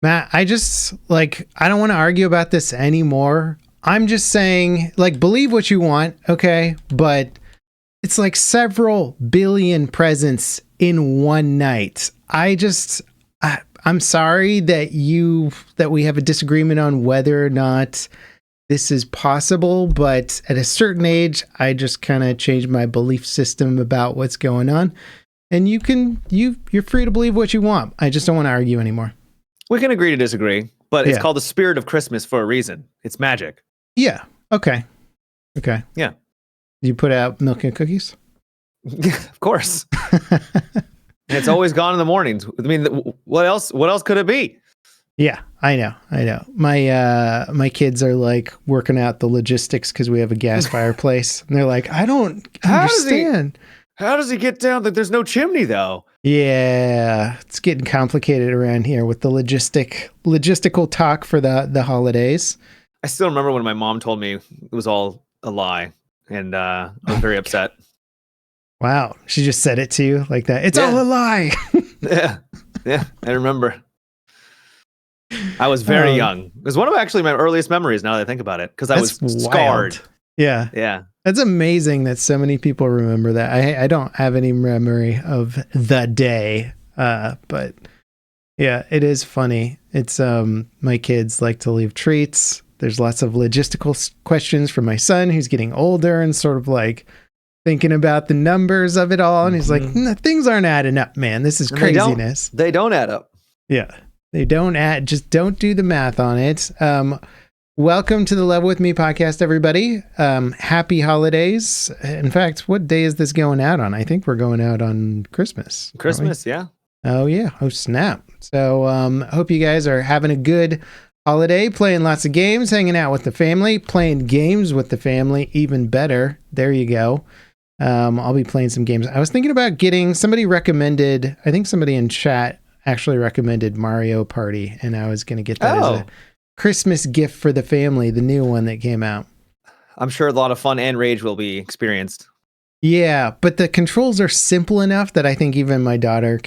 Matt, I just I don't want to argue about this anymore. I'm just saying, believe what you want, okay? But it's like several billion presents in one night. I'm sorry that we have a disagreement on whether or not this is possible, but at a certain age, I just kind of changed my belief system about what's going on. And you're free to believe what you want. I just don't want to argue anymore. We can agree to disagree, but it's called the spirit of Christmas for a reason. It's magic. Yeah. Okay. Yeah. You put out milk and cookies? Of course. It's always gone in the mornings. I mean, what else could it be? Yeah, I know. My kids are working out the logistics because we have a gas fireplace. And they're like, I don't understand. How does he get down? There's no chimney though. Yeah, it's getting complicated around here with the logistical talk for the holidays. I still remember when my mom told me it was all a lie, and I was very upset. Wow, she just said it to you like that. It's all a lie. Yeah, I remember. I was very young. It was one of actually my earliest memories now that I think about it, because I was scarred. Wild. Yeah. That's amazing that so many people remember that. I don't have any memory of the day, but yeah, it is funny. It's my kids like to leave treats. There's lots of logistical questions from my son who's getting older and sort of thinking about the numbers of it all. And he's like, things aren't adding up, man. This is craziness. They don't add up. Yeah. They don't just don't do the math on it. Welcome to the Level With Me podcast, everybody. Happy holidays. In fact, what day is this going out on? I think we're going out on Christmas. Christmas, yeah. Oh, yeah. Oh, snap. So I hope you guys are having a good holiday, playing lots of games, hanging out with the family, playing games with the family, even better. There you go. I'll be playing some games. I was thinking about somebody recommended, I think somebody in chat actually recommended Mario Party, and I was going to get that as a Christmas gift for the family, the new one that came out. I'm sure a lot of fun and rage will be experienced. Yeah, but the controls are simple enough that I think even my daughter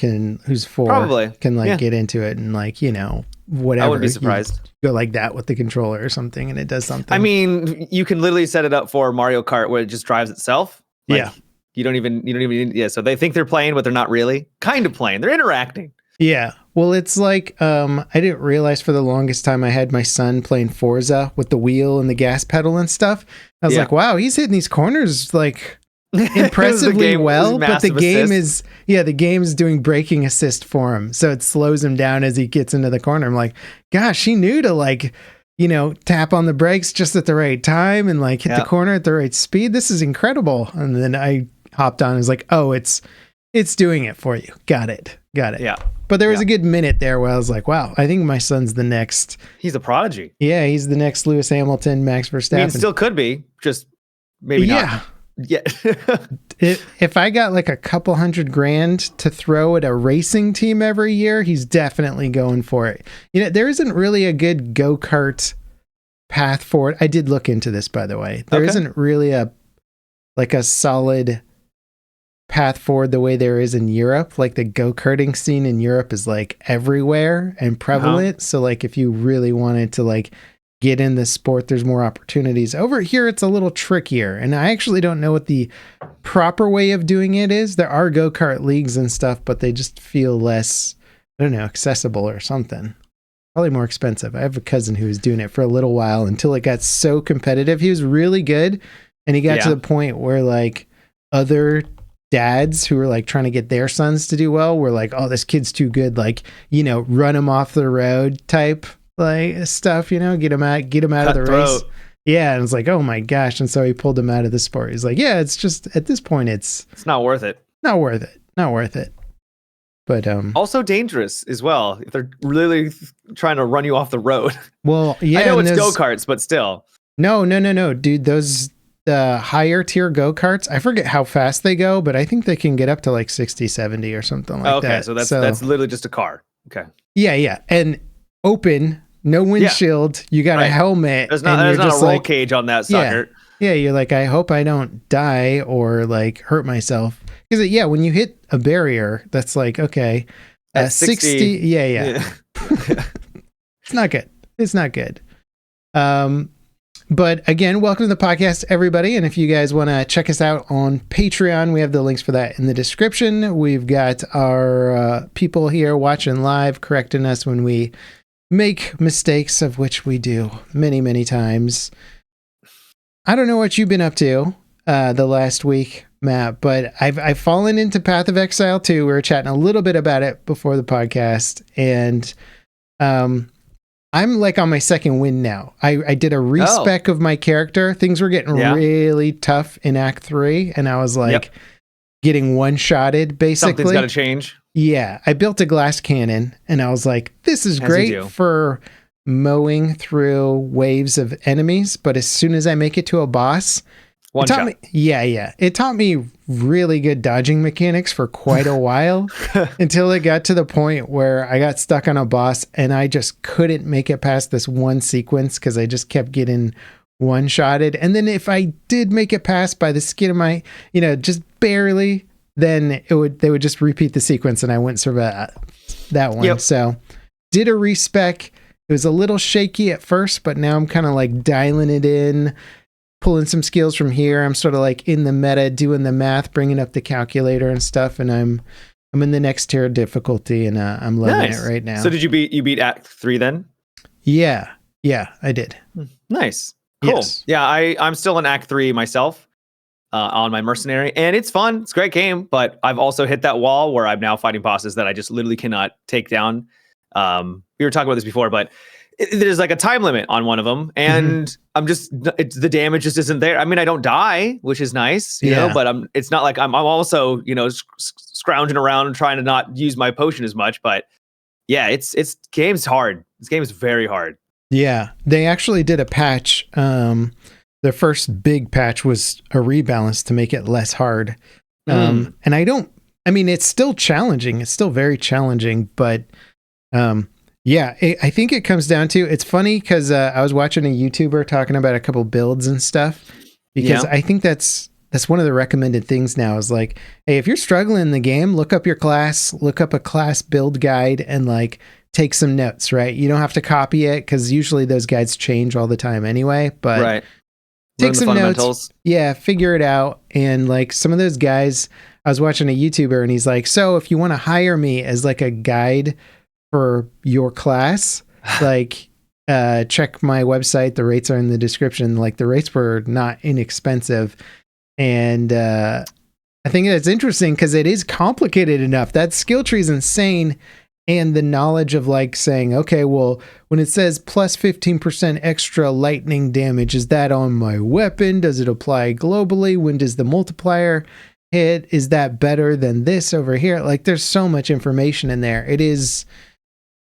who's 4, can get into it and whatever. I wouldn't be surprised. You go like that with the controller or something and it does something. I mean, you can literally set it up for Mario Kart where it just drives itself. You don't even so they think they're playing, but they're not really kind of playing. They're interacting. Yeah. Well, it's I didn't realize for the longest time I had my son playing Forza with the wheel and the gas pedal and stuff. I was like, wow, he's hitting these corners impressively well, but the game is doing braking assist for him. So it slows him down as he gets into the corner. I'm like, gosh, he knew to tap on the brakes just at the right time and hit the corner at the right speed. This is incredible. And then I hopped on and was like, oh, it's doing it for you. Got it. Yeah. But there was a good minute there where I was like, wow, I think my son's the next. He's a prodigy. Yeah, he's the next Lewis Hamilton, Max Verstappen. I mean, still could be, just maybe not. Yeah. If I got a couple $100,000 to throw at a racing team every year, he's definitely going for it. There isn't really a good go-kart path forward. I did look into this, by the way. There isn't really a solid path forward the way there is in Europe. The go-karting scene in Europe is everywhere and prevalent. So if you really wanted to get in the sport, there's more opportunities. Over here it's a little trickier, and I actually don't know what the proper way of doing it is. There are go-kart leagues and stuff, but they just feel less, I don't know, accessible or something. Probably more expensive. I have a cousin who was doing it for a little while until it got so competitive. He was really good, and he got to the point where other dads who were trying to get their sons to do well were oh, this kid's too good, run him off the road type stuff, get him out of the race. Yeah, and it's oh my gosh. And so he pulled him out of the sport. He's it's just at this point it's not worth it. Not worth it. But also dangerous as well if they're really trying to run you off the road. Well, yeah, I know it's go-karts, but still. No, dude, those higher tier go-karts, I forget how fast they go, but I think they can get up to 60, 70 or something that. Okay, so that's literally just a car. Okay. Yeah. And open, no windshield, you got a helmet. There's not a roll cage on that sucker. Yeah, you're I hope I don't die or hurt myself. Because when you hit a barrier, that's okay. At 60. Yeah. It's not good. It's not good. But again, welcome to the podcast, everybody. And if you guys want to check us out on Patreon, we have the links for that in the description. We've got our people here watching live, correcting us when we make mistakes, of which we do many, many times. I don't know what you've been up to the last week, Matt, but I've fallen into Path of Exile 2. We were chatting a little bit about it before the podcast, and I'm like on my second win now. I did a respec of my character. Things were getting really tough in Act 3, and I was like getting one-shotted, basically. Something's got to change. Yeah. I built a glass cannon, and I was like, this is great for mowing through waves of enemies, but as soon as I make it to a boss... One shot. It taught me really good dodging mechanics for quite a while until it got to the point where I got stuck on a boss and I just couldn't make it past this one sequence because I just kept getting one-shotted. And then if I did make it past by the skin of my, just barely, then they would just repeat the sequence and I wouldn't survive that one. Yep. So did a respec. It was a little shaky at first, but now I'm kind of like dialing it in, pulling some skills from here. I'm sort of like in the meta, doing the math, bringing up the calculator and stuff. And I'm in the next tier of difficulty, and I'm loving it right now. So did you beat Act 3 then? Yeah, I did. Nice, cool. Yes. Yeah, I'm still in Act 3 myself on my mercenary, and it's fun. It's a great game, but I've also hit that wall where I'm now fighting bosses that I just literally cannot take down. We were talking about this before, but there's like a time limit on one of them, and the damage just isn't there. I mean, I don't die, which is nice, you know, but it's not like I'm also, scrounging around and trying to not use my potion as much. But yeah, game's hard. This game is very hard. Yeah, they actually did a patch. Their first big patch was a rebalance to make it less hard. And it's still challenging. It's still very challenging, but yeah, I think it comes down to, it's funny because I was watching a YouTuber talking about a couple builds and stuff, because I think that's one of the recommended things now is like, hey, if you're struggling in the game, look up your class, look up a class build guide and like take some notes, right? You don't have to copy it because usually those guides change all the time anyway, but take some notes. Yeah, figure it out. And like some of those guys, I was watching a YouTuber and he's like, so if you want to hire me as like a guide for your class, like check my website. The rates are in the description. Like the rates were not inexpensive. And I think that's interesting because it is complicated enough. That skill tree is insane. And the knowledge of like saying, okay, well, when it says plus 15% extra lightning damage, is that on my weapon? Does it apply globally? When does the multiplier hit? Is that better than this over here? Like there's so much information in there. It is...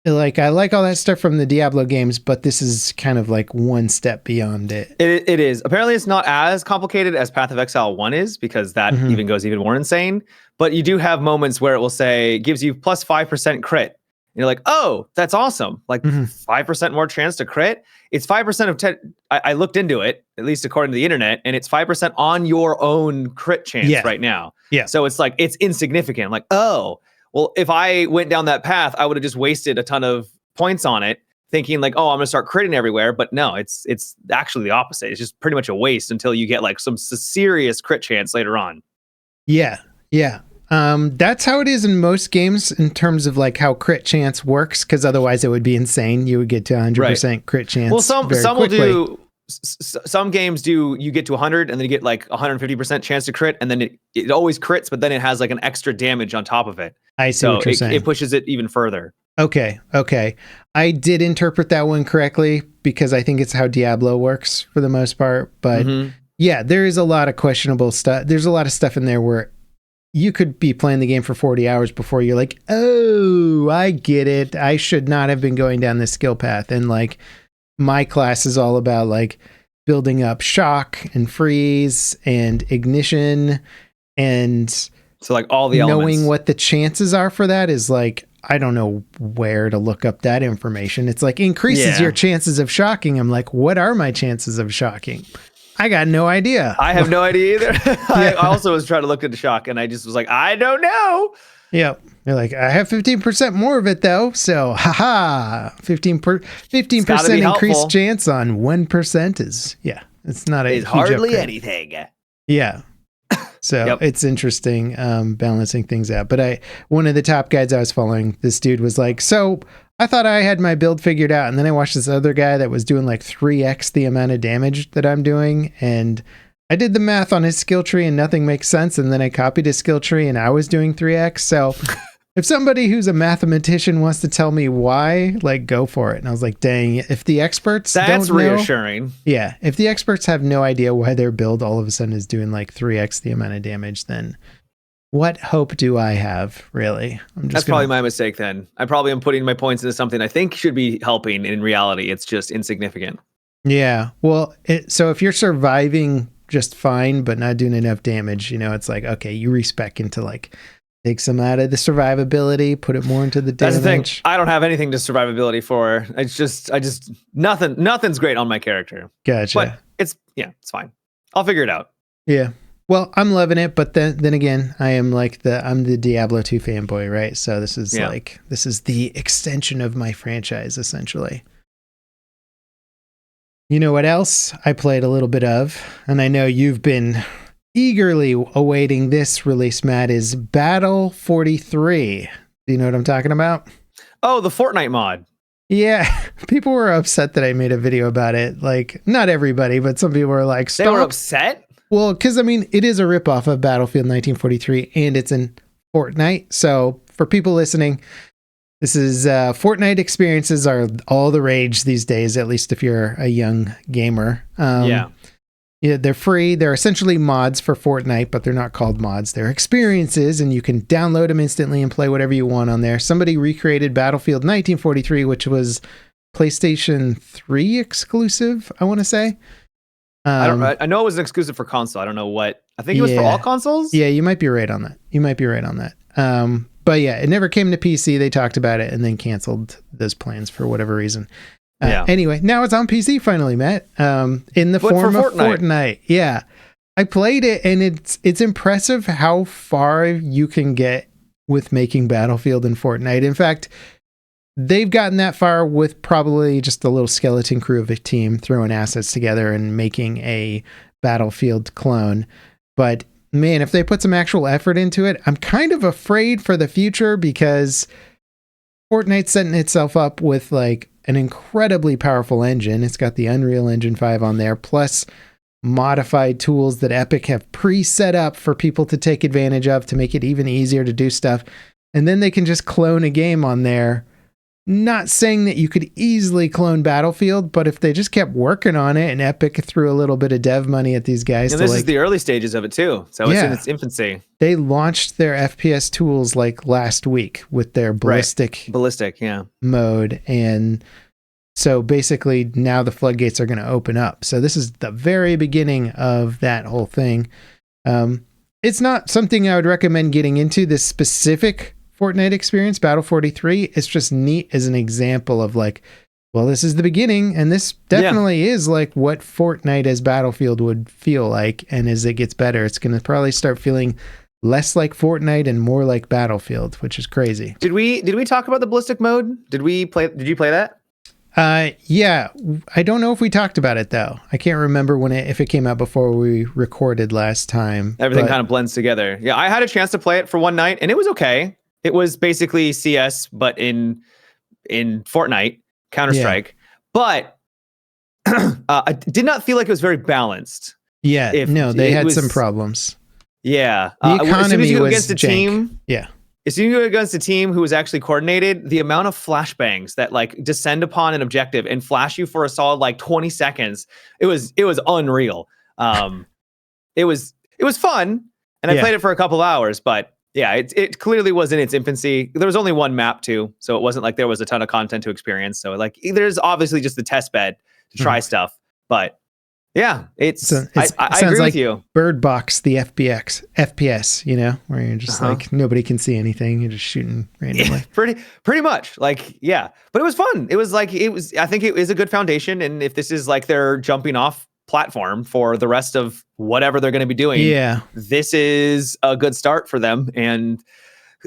like I like all that stuff from the Diablo games, but this is kind of like one step beyond it. It is. Apparently it's not as complicated as Path of Exile 1 is, because that even goes even more insane. But you do have moments where it will say, gives you plus 5% crit. And you're like, oh, that's awesome. Like 5% more chance to crit. It's 5% of 10. I looked into it, at least according to the internet, and it's 5% on your own crit chance right now. Yeah. So it's like, it's insignificant. Like, oh, well, if I went down that path, I would have just wasted a ton of points on it, thinking like, oh, I'm going to start critting everywhere. But no, it's actually the opposite. It's just pretty much a waste until you get like some serious crit chance later on. Yeah. That's how it is in most games in terms of like how crit chance works, because otherwise it would be insane. You would get to 100% crit chance. Well, some will do. Some games you get to 100 and then you get like 150% chance to crit, and then it always crits, but then it has like an extra damage on top of it. I see what you're saying. It pushes it even further. Okay. I did interpret that one correctly because I think it's how Diablo works for the most part. But yeah, there is a lot of questionable stuff. There's a lot of stuff in there where you could be playing the game for 40 hours before you're like, oh, I get it. I should not have been going down this skill path. And like, my class is all about like building up shock and freeze and ignition, and so like all the knowing elements. What the chances are for that is like, I don't know where to look up that information. It's like increases your chances of shocking. I'm like, what are my chances of shocking? I got no idea. I have no idea either. I also was trying to look into shock and I just was like, I don't know. Yep. They're like, I have 15% more of it though. So, haha, 15% increased chance on 1% is, yeah, it's not a huge hardly upgrade. Anything. Yeah. So it's interesting balancing things out. But one of the top guides I was following, this dude was like, so I thought I had my build figured out. And then I watched this other guy that was doing like 3x the amount of damage that I'm doing. And I did the math on his skill tree and nothing makes sense. And then I copied his skill tree and I was doing 3x. So if somebody who's a mathematician wants to tell me why, like, go for it. And I was like, dang, if the experts That's don't reassuring. Yeah. If the experts have no idea why their build all of a sudden is doing like 3x the amount of damage, then what hope do I have, really? That's probably my mistake then. I probably am putting my points into something I think should be helping. In reality, it's just insignificant. Yeah. Well, so if you're surviving just fine, but not doing enough damage, it's like, okay, you respec into like, take some out of the survivability, put it more into the damage. That's the thing. I don't have anything to survivability for. It's just, nothing's great on my character. Gotcha. But it's fine. I'll figure it out. Yeah. Well, I'm loving it, but then again, I'm the Diablo 2 fanboy, right? So this is this is the extension of my franchise, essentially. You know what else I played a little bit of, and I know you've been eagerly awaiting this release, Matt, is Battle 43. Do you know what I'm talking about? Oh, the Fortnite mod. Yeah. People were upset that I made a video about it. Like, not everybody, but some people were like, stop. They were upset? Well, because, it is a ripoff of Battlefield 1943, and it's in Fortnite. So, for people listening, this is Fortnite experiences are all the rage these days, at least if you're a young gamer. Yeah, they're free. They're essentially mods for Fortnite, but they're not called mods. They're experiences, and you can download them instantly and play whatever you want on there. Somebody recreated Battlefield 1943, which was PlayStation 3 exclusive, I want to say. I know it was an exclusive for console. I don't know what. I think it was for all consoles? Yeah, you might be right on that. But yeah, it never came to PC. They talked about it and then canceled those plans for whatever reason. Anyway, now it's on PC finally, Matt. In the form of Fortnite. Yeah. I played it and it's impressive how far you can get with making Battlefield and Fortnite. In fact, they've gotten that far with probably just a little skeleton crew of a team throwing assets together and making a Battlefield clone. But man, if they put some actual effort into it, I'm kind of afraid for the future because Fortnite's setting itself up with like an incredibly powerful engine. It's got the Unreal Engine 5 on there, plus modified tools that Epic have pre-set up for people to take advantage of to make it even easier to do stuff. And then they can just clone a game on there. Not saying that you could easily clone Battlefield, but if they just kept working on it and Epic threw a little bit of dev money at these guys. And this is the early stages of it too. So it's in its infancy. They launched their FPS tools like last week with their ballistic mode. And so basically now the floodgates are going to open up. So this is the very beginning of that whole thing. It's not something I would recommend getting into, this specific Fortnite experience, Battle 43. It's just neat as an example of like, well, this is the beginning, and this definitely is like what Fortnite as Battlefield would feel like. And as it gets better, it's going to probably start feeling less like Fortnite and more like Battlefield, which is crazy. Did we talk about the ballistic mode? Did you play that? Yeah, I don't know if we talked about it though. I can't remember if it came out before we recorded last time. Everything kind of blends together. Yeah, I had a chance to play it for one night, and it was okay. It was basically CS, but in Fortnite, Counter-Strike. But I did not feel like it was very balanced. Yeah, they had some problems. Yeah. The economy was against a team. Yeah. As soon as you go against a team who was actually coordinated, the amount of flashbangs that like descend upon an objective and flash you for a solid like 20 seconds, it was unreal. It was fun, and I played it for a couple hours, but yeah, it clearly was in its infancy. There was only one map too, so it wasn't like there was a ton of content to experience. So like there's obviously just the test bed to try stuff, but yeah, I agree with you. Bird Box, the FPS, where you're just like nobody can see anything, you're just shooting randomly. Yeah, pretty much, like but it was fun. I think it is a good foundation, and if this is like their jumping off platform for the rest of whatever they're going to be doing, this is a good start for them. And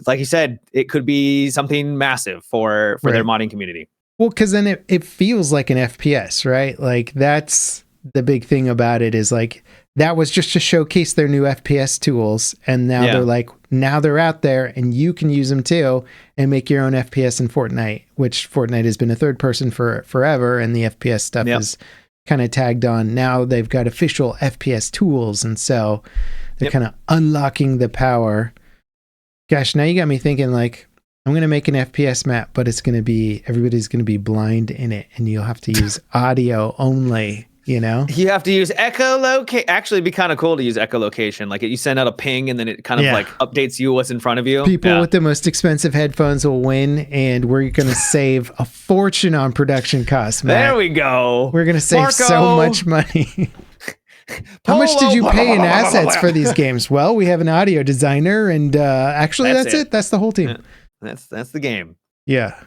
like you said, it could be something massive for their modding community. Well, because then it feels like an FPS, right? Like that's the big thing about it is like that was just to showcase their new FPS tools, and now they're like, now they're out there and you can use them too and make your own FPS in Fortnite, which Fortnite has been a third person for forever, and the FPS stuff is kind of tagged on. Now they've got official FPS tools, and so they're kind of unlocking the power. Gosh, now you got me thinking like, I'm going to make an FPS map, but it's going to be, everybody's going to be blind in it, and you'll have to use audio only, you know? You have to use echolocate. Actually, it'd be kind of cool to use echolocation. Like you send out a ping and then it kind of like updates you what's in front of you. People with the most expensive headphones will win, and we're going to save a fortune on production costs, Matt. There we go. We're going to save so much money. How much did you pay in assets for these games? Well, we have an audio designer, and actually that's it. That's the whole team. That's the game. Yeah.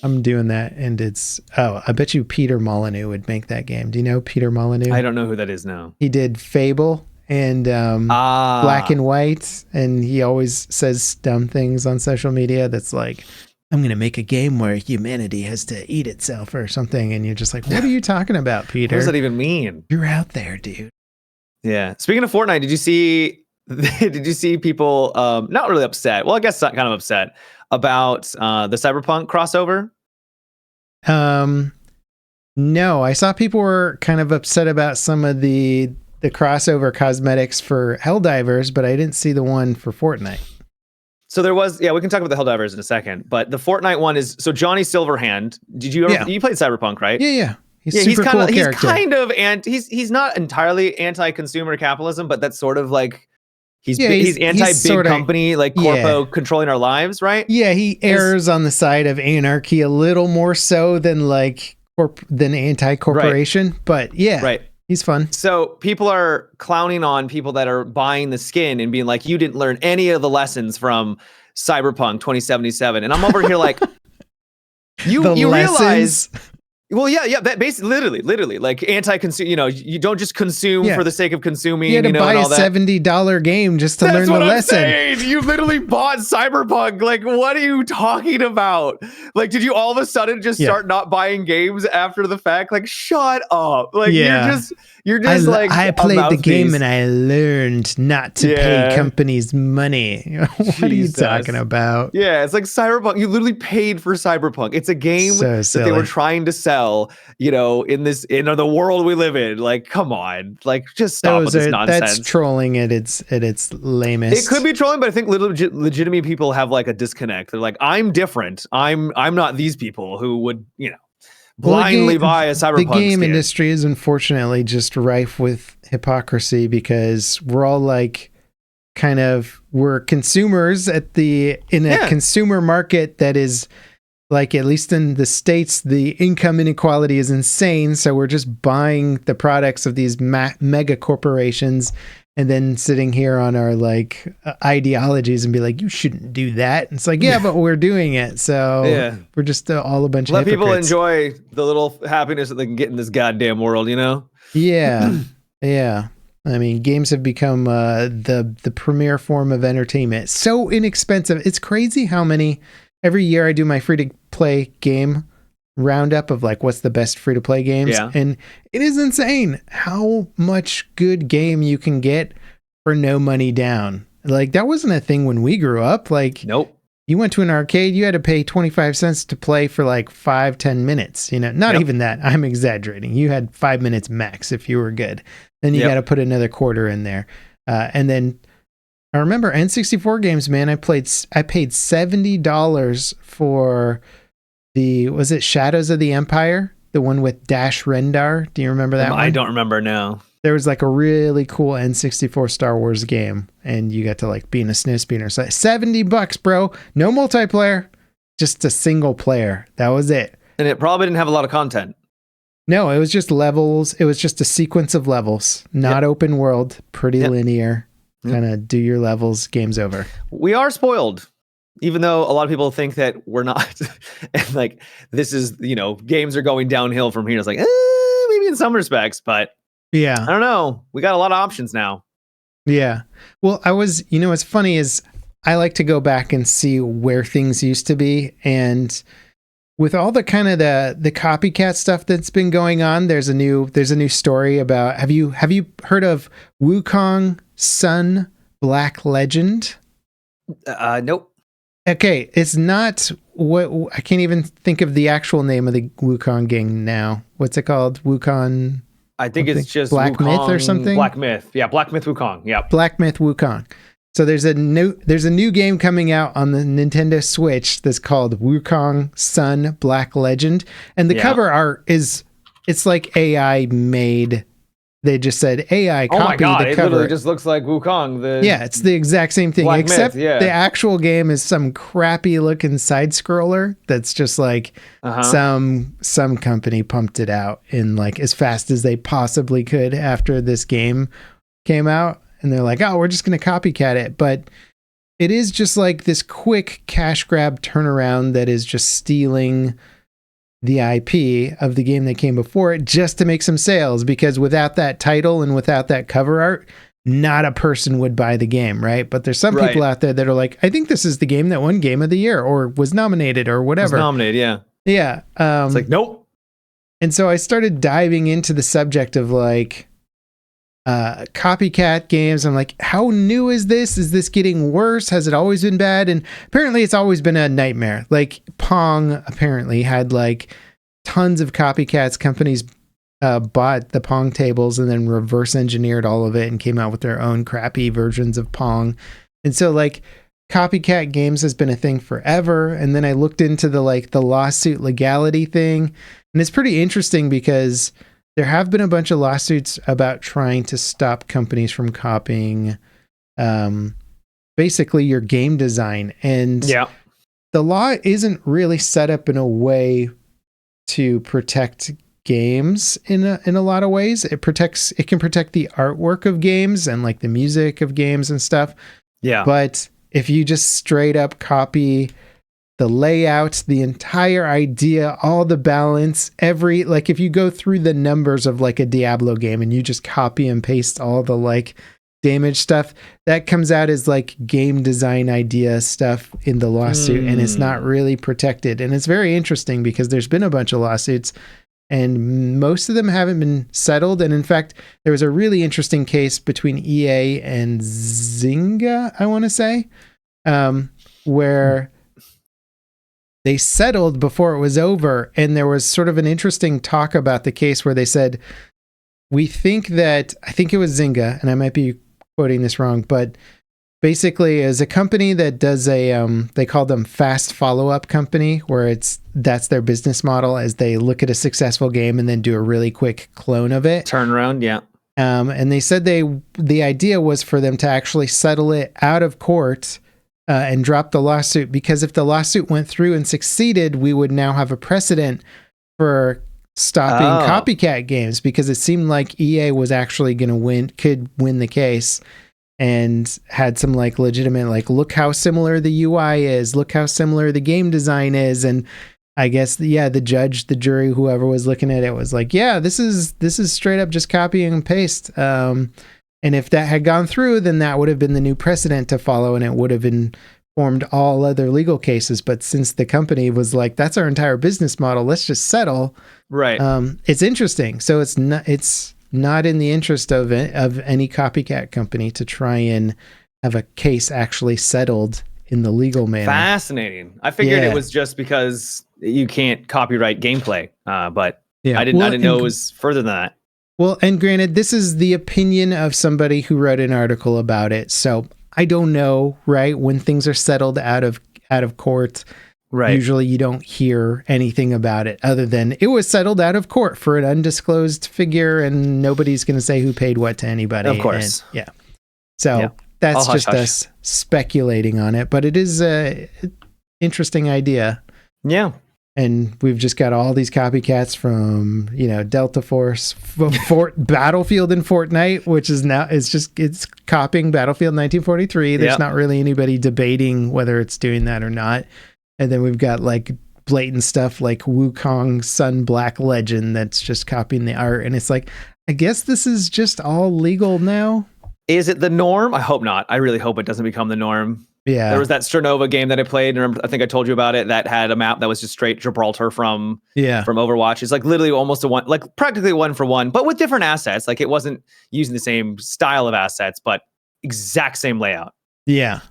I'm doing that, and it's I bet you Peter Molyneux would make that game. Do you know Peter Molyneux? I don't know who that is now. He did Fable and Black and White, and he always says dumb things on social media that's like, I'm going to make a game where humanity has to eat itself or something, and you're just like, what are you talking about, Peter? What does that even mean? You're out there, dude. Yeah. Speaking of Fortnite, did you see people not really upset? Well, I guess kind of upset about the Cyberpunk crossover? No, I saw people were kind of upset about some of the crossover cosmetics for Helldivers, but I didn't see the one for Fortnite. So there was, we can talk about the Helldivers in a second, but the Fortnite one is, so Johnny Silverhand, did you ever, you played Cyberpunk, right? Yeah. He's he's not entirely anti-consumer capitalism, but that's sort of like, he's anti-big company, like corpo controlling our lives, right? Yeah, he errs on the side of anarchy a little more so than like than anti-corporation, but he's fun. So people are clowning on people that are buying the skin and being like, you didn't learn any of the lessons from Cyberpunk 2077. And I'm over here like, you realize... Well, that basically, literally, like anti-consumer. You know, you don't just consume for the sake of consuming. You had to buy a $70 game just to learn the lesson. Saying. You literally bought Cyberpunk. Like, what are you talking about? Like, did you all of a sudden just start not buying games after the fact? Like, shut up. Like, you're just like I played the game and I learned not to pay companies money. What are you talking about? Yeah, it's like Cyberpunk. You literally paid for Cyberpunk. It's a game that they were trying to sell, you know, in the world we live in. Like, come on. Like, just stop with this nonsense. That's trolling at its lamest. It could be trolling, but I think legitimate people have like a disconnect. They're like, I'm different. I'm not these people who would, you know, blindly buy a Cyberpunk The game skin. industry is unfortunately just rife with hypocrisy, because we're all like we're consumers in a consumer market that is like, at least in the States, the income inequality is insane. So we're just buying the products of these mega corporations and then sitting here on our like ideologies and be like, you shouldn't do that. And it's like, but we're doing it. So we're just all a bunch of hypocrites. Let people enjoy the little happiness that they can get in this goddamn world, you know? Yeah. Yeah. I mean, games have become the premier form of entertainment. So inexpensive. It's crazy how many, every year I do my free to play game roundup of like what's the best free to play games, and it is insane how much good game you can get for no money down. Like, that wasn't a thing when we grew up. Like, nope. You went to an arcade, you had to pay 25 cents to play for like 5-10 minutes, you know, not even that. I'm exaggerating. You had 5 minutes max if you were good. Then you got to put another quarter in there. And then I remember N64 games, man. I paid $70 for was it Shadows of the Empire? The one with Dash Rendar? Do you remember that one? I don't remember, no. There was like a really cool N64 Star Wars game, and you got to like be in a SNES So $70, bro. No multiplayer, just a single player. That was it. And it probably didn't have a lot of content. No, it was just levels. It was just a sequence of levels, not open world, pretty linear. Kind of do your levels, game's over. We are spoiled. Even though a lot of people think that we're not, and like, this is, you know, games are going downhill from here. It's like, maybe in some respects, but I don't know. We got a lot of options now. Yeah. Well, what's funny is I like to go back and see where things used to be. And with all the kind of the copycat stuff that's been going on, there's a new story about, have you heard of Wukong Sun Black Legend? Nope. Okay, it's not what I can't even think of the actual name of the Wukong game now. What's it called? Wukong. I think it's just Black Wukong, Myth or something. Black Myth. Yeah, Black Myth Wukong. Yeah. Black Myth Wukong. So there's a new game coming out on the Nintendo Switch that's called Wukong Sun Black Legend, and the cover art it's like AI made. They just said AI copy oh my God, the it cover. literally just looks like Wukong. Yeah, it's the exact same thing, Black except Myth, yeah. the actual game is some crappy looking side scroller that's just like some company pumped it out in like as fast as they possibly could after this game came out. And they're like, oh, we're just going to copycat it. But it is just like this quick cash grab turnaround that is just stealing the IP of the game that came before it just to make some sales. Because without that title and without that cover art, not a person would buy the game, right? But there's some people out there that are like, I think this is the game that won Game of the Year or was nominated or whatever. Was nominated, yeah. Yeah. It's like, nope. And so I started diving into the subject of like, copycat games. I'm like, how new is this? Is this getting worse? Has it always been bad? And apparently it's always been a nightmare. Like Pong apparently had like tons of copycats. Companies bought the Pong tables and then reverse engineered all of it and came out with their own crappy versions of Pong. And so like copycat games has been a thing forever. And then I looked into the lawsuit legality thing, and it's pretty interesting because there have been a bunch of lawsuits about trying to stop companies from copying basically your game design. And the law isn't really set up in a way to protect games in a lot of ways. It can protect the artwork of games and like the music of games and stuff. Yeah. But if you just straight up copy the layout, the entire idea, all the balance, like if you go through the numbers of like a Diablo game and you just copy and paste all the like damage stuff, that comes out as like game design idea stuff in the lawsuit, and it's not really protected. And it's very interesting because there's been a bunch of lawsuits and most of them haven't been settled. And in fact, there was a really interesting case between EA and Zynga, I want to say, where they settled before it was over. And there was sort of an interesting talk about the case where they said, we think that, I think it was Zynga, and I might be quoting this wrong, but basically is a company that does they call them fast follow-up company, where that's their business model, as they look at a successful game and then do a really quick clone of it. Turnaround, yeah. And they said the idea was for them to actually settle it out of court and drop the lawsuit, because if the lawsuit went through and succeeded, we would now have a precedent for stopping copycat games, because it seemed like EA was actually going to could win the case, and had some like legitimate, like, look how similar the UI is, look how similar the game design is. And I guess, the judge, the jury, whoever was looking at it was like, yeah, this is straight up just copy and paste. And if that had gone through, then that would have been the new precedent to follow, and it would have informed all other legal cases. But since the company was like, that's our entire business model, let's just settle. Right. It's interesting. So it's not in the interest of any copycat company to try and have a case actually settled in the legal manner. Fascinating. I figured it was just because you can't copyright gameplay, but I didn't know it was further than that. Well, and granted, this is the opinion of somebody who wrote an article about it. So I don't know, right? When things are settled out of court, right, usually you don't hear anything about it other than it was settled out of court for an undisclosed figure, and nobody's going to say who paid what to anybody. Of course. And, So that's just us speculating on it, but it is a interesting idea. Yeah. And we've just got all these copycats from, Delta Force, Battlefield and Fortnite, which is now, it's copying Battlefield 1943. There's not really anybody debating whether it's doing that or not. And then we've got like blatant stuff like Wukong Sun Black Legend that's just copying the art. And it's like, I guess this is just all legal now. Is it the norm? I hope not. I really hope it doesn't become the norm. Yeah. There was that Sternova game that I played. Remember, I think I told you about it. That had a map that was just straight Gibraltar from Overwatch. It's like literally almost practically 1-for-1, but with different assets. Like it wasn't using the same style of assets, but exact same layout. Yeah.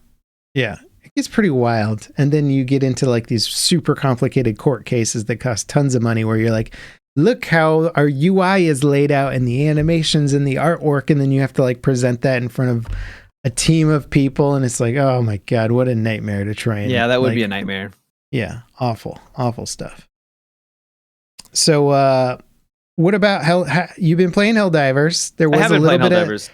Yeah. It's pretty wild. And then you get into like these super complicated court cases that cost tons of money where you're like, look how our UI is laid out and the animations and the artwork. And then you have to like present that in front of a team of people. And it's like, oh my God, what a nightmare to try and. Yeah, that would be a nightmare. Yeah. Awful, awful stuff. So, what about you've been playing Helldivers? There was a little bit Helldivers.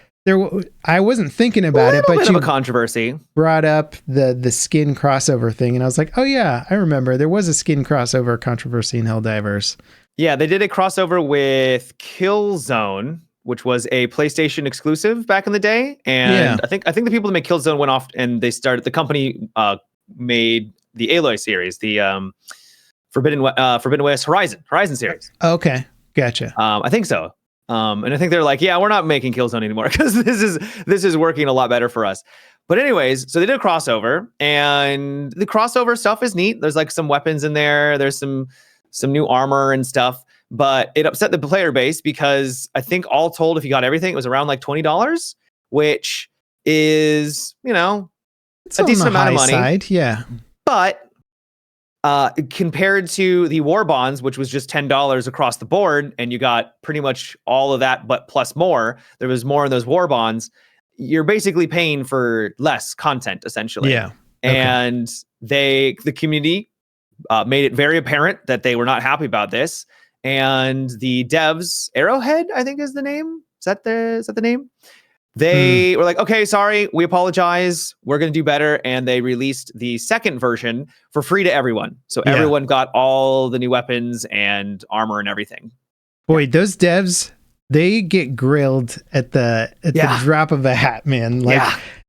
I wasn't thinking about it, but you a controversy brought up the skin crossover thing, and I was like, oh yeah, I remember there was a skin crossover controversy in Helldivers. Yeah, they did a crossover with Killzone, which was a PlayStation exclusive back in the day, and I think the people that made Killzone went off and they started the company made the Aloy series, the Forbidden West Horizon series. Okay, gotcha. I think so. And I think they're like, yeah, we're not making Killzone anymore because this is working a lot better for us. But anyways, so they did a crossover, and the crossover stuff is neat. There's like some weapons in there. There's some new armor and stuff, but it upset the player base because I think all told, if you got everything, it was around like $20, which is, it's a decent amount of money. Side, yeah. But compared to the war bonds, which was just $10 across the board, and you got pretty much all of that, but plus more, there was more in those war bonds. You're basically paying for less content, essentially. Yeah. Okay. And the community made it very apparent that they were not happy about this. And the devs, Arrowhead, I think is the name. Is that the name? They were like, okay, sorry, we apologize. We're going to do better. And they released the second version for free to everyone. So everyone got all the new weapons and armor and everything. Boy, those devs, they get grilled at the drop of a hat, man.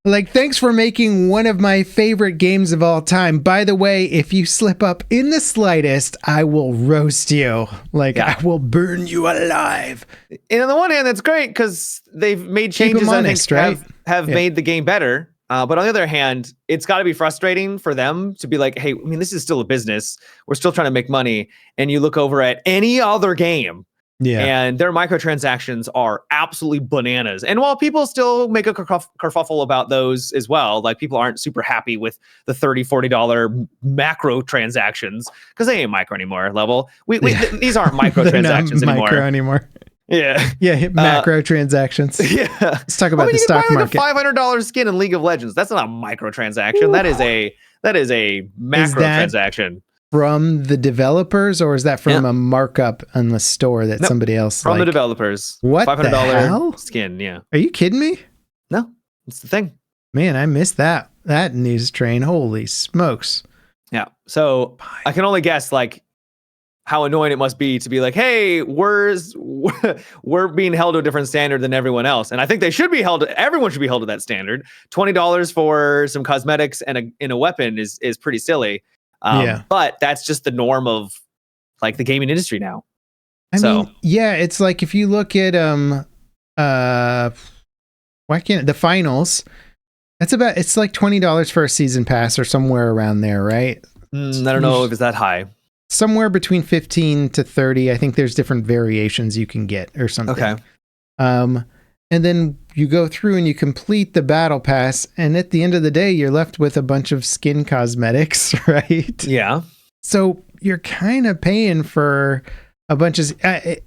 Like, thanks for making one of my favorite games of all time. By the way, if you slip up in the slightest, I will roast you. I will burn you alive. And on the one hand, that's great because they've made changes that have made the game better. But on the other hand, it's got to be frustrating for them to be like, hey, I mean, this is still a business. We're still trying to make money. And you look over at any other game. Yeah. And their microtransactions are absolutely bananas. And while people still make a kerfuffle about those as well, like people aren't super happy with the $30, $40 macro transactions because they ain't micro anymore level. These aren't microtransactions anymore. Micro anymore. Yeah. Yeah. Macro transactions. Yeah. Let's talk about the stock market. Like a $500 skin in League of Legends. That's not a microtransaction. Ooh. That is a macro transaction. From the developers, or is that from a markup on the store that somebody else from the developers? What $500 the hell? Skin? Yeah. Are you kidding me? No, it's the thing. Man, I missed that news train. Holy smokes! Yeah. So I can only guess like how annoying it must be to be like, hey, we're being held to a different standard than everyone else, and I think they should be held. Everyone should be held to that standard. $20 for some cosmetics and a weapon is pretty silly. But that's just the norm of like the gaming industry now. I mean, it's like if you look at the finals, it's like $20 for a season pass or somewhere around there, right? I don't know if it's that high. Somewhere between 15 to 30. I think there's different variations you can get or something. Okay. And then you go through and you complete the battle pass, and at the end of the day, you're left with a bunch of skin cosmetics, right? Yeah. So you're kind of paying for a bunch of... it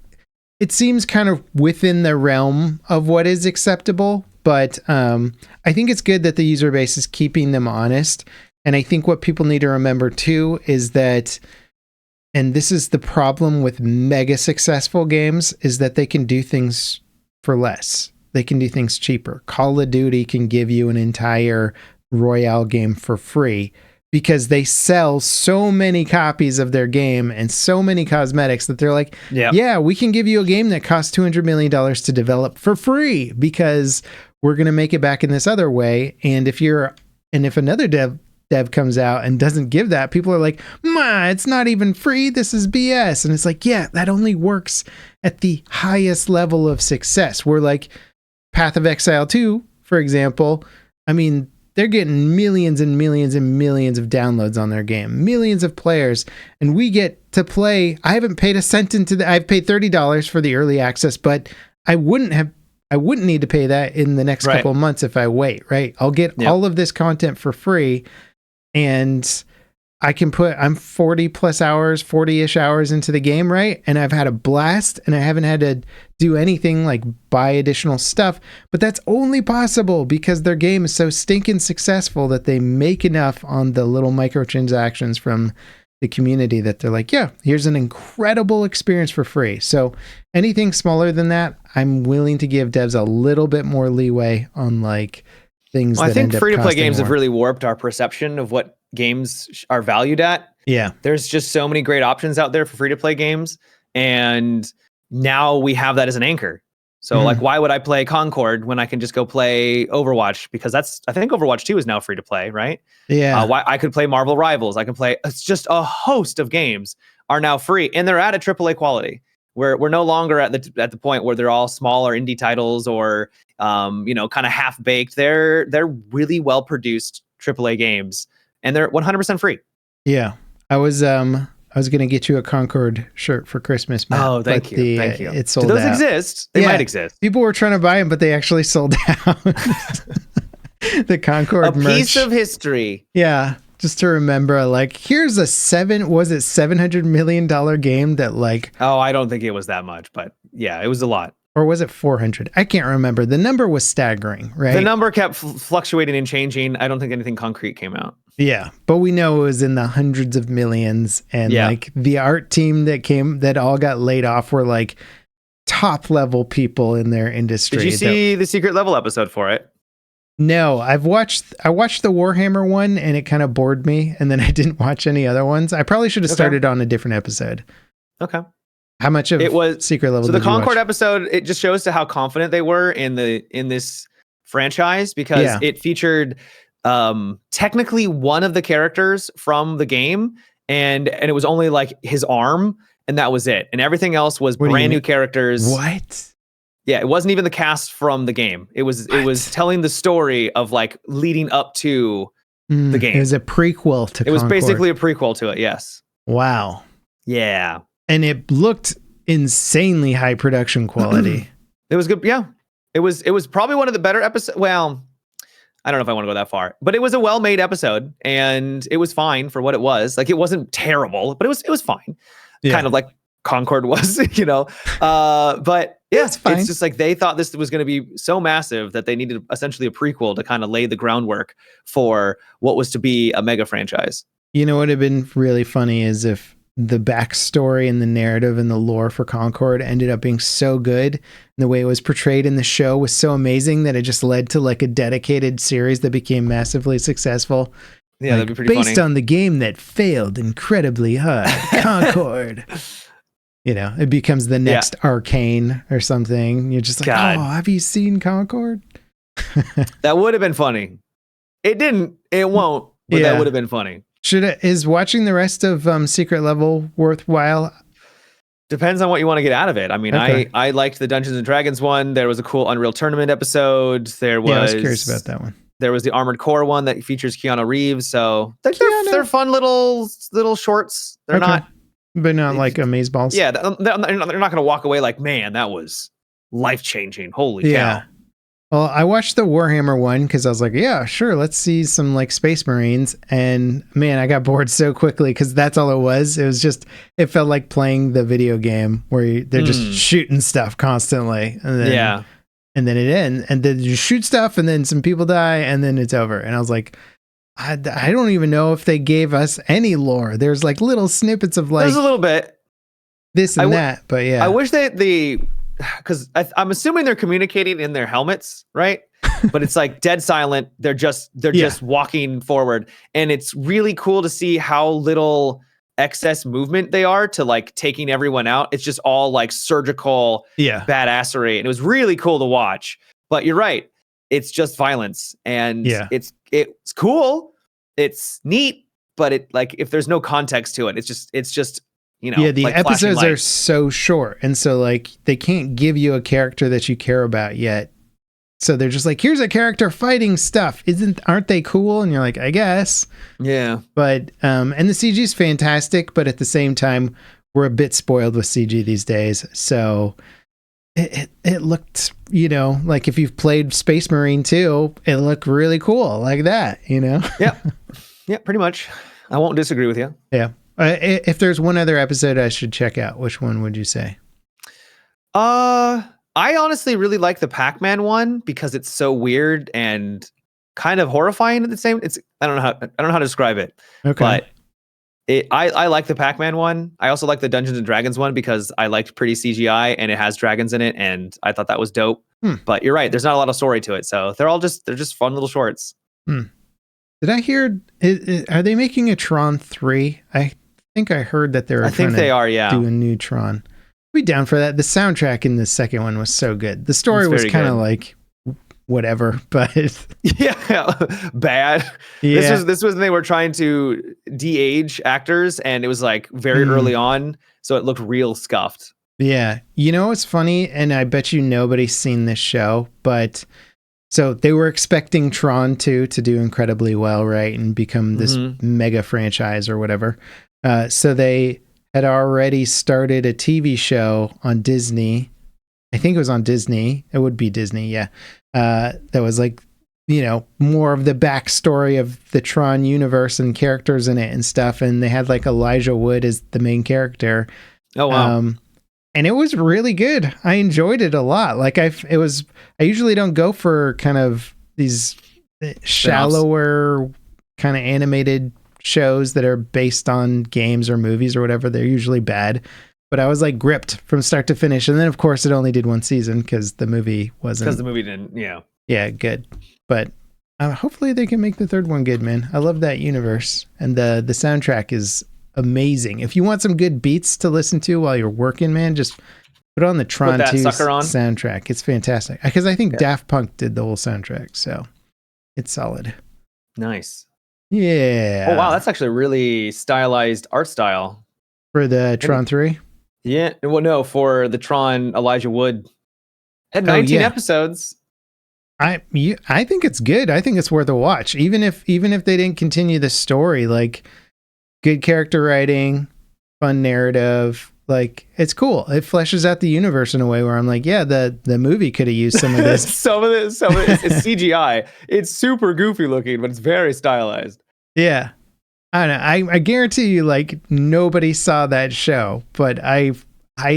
seems kind of within the realm of what is acceptable, but I think it's good that the user base is keeping them honest. And I think what people need to remember too is that, and this is the problem with mega successful games, is that they can do things for less. They can do things cheaper. Call of Duty can give you an entire Royale game for free because they sell so many copies of their game and so many cosmetics that they're like, yeah, we can give you a game that costs $200 million to develop for free because we're going to make it back in this other way. And if another dev comes out and doesn't give that, people are like, it's not even free. This is BS. And it's like, yeah, that only works at the highest level of success. We're like Path of Exile 2, for example. I mean, they're getting millions and millions and millions of downloads on their game, millions of players, and we get to play. I haven't paid a cent I've paid $30 for the early access, but I wouldn't need to pay that in the next couple of months if I wait, right? I'll get all of this content for free, and I'm 40-ish hours into the game, right? And I've had a blast, and I haven't had to do anything like buy additional stuff. But that's only possible because their game is so stinking successful that they make enough on the little microtransactions from the community that they're like, yeah, here's an incredible experience for free. So anything smaller than that, I'm willing to give devs a little bit more leeway on like things that end up free-to-play games more. have really warped our perception of what games are valued at. Yeah. There's just so many great options out there for free-to-play games, and now we have that as an anchor. So like, why would I play Concord when I can just go play Overwatch? Because I think Overwatch 2 is now free to play, right? Yeah. Why I could play Marvel Rivals. I can play, it's just a host of games are now free, and they're at a AAA quality. We're no longer at the point where they're all small or indie titles or kind of half baked. They're really well produced AAA games, and they're 100% free. Yeah. I was going to get you a Concord shirt for Christmas, Matt. Oh, thank you. Thank you. It sold Do those out. exist? They might exist. People were trying to buy them, but they actually sold out. The Concord merch. A piece of history. Yeah. Just to remember, like, here's a $700 million game that like... Oh, I don't think it was that much, but yeah, it was a lot. Or was it 400? I can't remember. The number was staggering, right? The number kept fluctuating and changing. I don't think anything concrete came out. Yeah, but we know it was in the hundreds of millions, and like the art team that all got laid off were like top level people in their industry. Did you see the secret level episode for it? No, I watched the Warhammer one, and it kind of bored me, and then I didn't watch any other ones. I probably should have started on a different episode. Okay. How much of it was secret level? So the Concord episode, it just shows to how confident they were in this franchise, because it featured technically one of the characters from the game, and it was only like his arm, and that was it, and everything else was brand new characters. What? Yeah, it wasn't even the cast from the game. It was telling the story of like leading up to the game. It was a prequel to. It was basically a prequel to it. Yes. Wow. Yeah. And it looked insanely high production quality. It was good. Yeah. It was probably one of the better episodes. Well, I don't know if I want to go that far, but it was a well-made episode, and it was fine for what it was. Like, it wasn't terrible, but it was fine. Yeah. Kind of like Concord was, but yeah, it's just like they thought this was going to be so massive that they needed essentially a prequel to kind of lay the groundwork for what was to be a mega franchise. You know what would have been really funny is if the backstory and the narrative and the lore for Concord ended up being so good, and the way it was portrayed in the show was so amazing that it just led to like a dedicated series that became massively successful. Yeah, like, that'd be pretty funny. Based on the game that failed incredibly hard, Concord. It becomes the next Arcane or something. You're just like, oh, have you seen Concord? That would have been funny. It didn't. It won't. But that would have been funny. Is watching the rest of Secret Level worthwhile? Depends on what you want to get out of it. I mean, I liked the Dungeons and Dragons one. There was a cool Unreal Tournament episode. I was curious about that one. There was the Armored Core one that features Keanu Reeves. So they're fun little shorts. They're not. But not like amazeballs. Yeah, they're not going to walk away like, man, that was life-changing. Holy cow. Well, I watched the Warhammer one because I was like, yeah, sure, let's see some like Space Marines. And man, I got bored so quickly because that's all it was. It was just, it felt like playing the video game where they're just shooting stuff constantly. And then, and then it ends. And then you shoot stuff and then some people die and then it's over. And I was like, I don't even know if they gave us any lore. There's like little snippets of like... There's a little bit. This and that, but yeah. I wish because I'm assuming they're communicating in their helmets, right? But it's like dead silent. They're just walking forward. And it's really cool to see how little excess movement they are to like taking everyone out. It's just all like surgical badassery. And it was really cool to watch. But you're right. It's just violence, and it's cool, it's neat, but it like if there's no context to it, it's just the like episodes are so short, and so like they can't give you a character that you care about yet So they're just like, here's a character fighting stuff. Aren't they cool? And you're like, I guess. Yeah. But and the CG is fantastic, but at the same time, we're a bit spoiled with CG these days. So it looked, like if you've played Space Marine 2, it looked really cool like that, Yeah. Yeah, pretty much. I won't disagree with you. Yeah. If there's one other episode I should check out, which one would you say? I honestly really like the Pac-Man one because it's so weird and kind of horrifying at the same. I don't know how to describe it. Okay. But I like the Pac-Man one. I also like the Dungeons and Dragons one because I liked pretty CGI and it has dragons in it, and I thought that was dope. But you're right, there's not a lot of story to it, so they're just fun little shorts. Did I hear? Are they making a Tron 3? I think I heard that they're. I think they are. Yeah. Do a new Tron. Be down for that. The soundtrack in the second one was so good. The story was kind of like whatever, but yeah, bad. Yeah. This was when they were trying to de-age actors, and it was like very early on, so it looked real scuffed. Yeah. What's funny, and I bet you nobody's seen this show, but so they were expecting Tron 2 to do incredibly well, right, and become this mega franchise or whatever. So they had already started a TV show on Disney. I think it was on Disney. It would be Disney, yeah. That was like, more of the backstory of the Tron universe and characters in it and stuff. And they had like Elijah Wood as the main character. Oh, wow. And it was really good. I enjoyed it a lot. Like I usually don't go for kind of these shallower kind of animated shows that are based on games or movies or whatever. They're usually bad, but I was like gripped from start to finish. And then of course it only did one season because the movie didn't. Yeah, good. But hopefully they can make the third one good, man. I love that universe, and the soundtrack is amazing. If you want some good beats to listen to while you're working, man, just put on the Tron 2 soundtrack. It's fantastic because I think Daft Punk did the whole soundtrack, so it's solid. Nice. Yeah. Oh wow, that's actually a really stylized art style for the Tron 3. Yeah. Well, no, for the Tron Elijah Wood. Had 19 episodes. I think it's good. I think it's worth a watch, even if they didn't continue the story. Like, good character writing, fun narrative. Like, it's cool. It fleshes out the universe in a way where I'm like, yeah, the movie could have used some of this. some of it, it's CGI. It's super goofy looking, but it's very stylized. Yeah. I don't know. I guarantee you, like, nobody saw that show, but I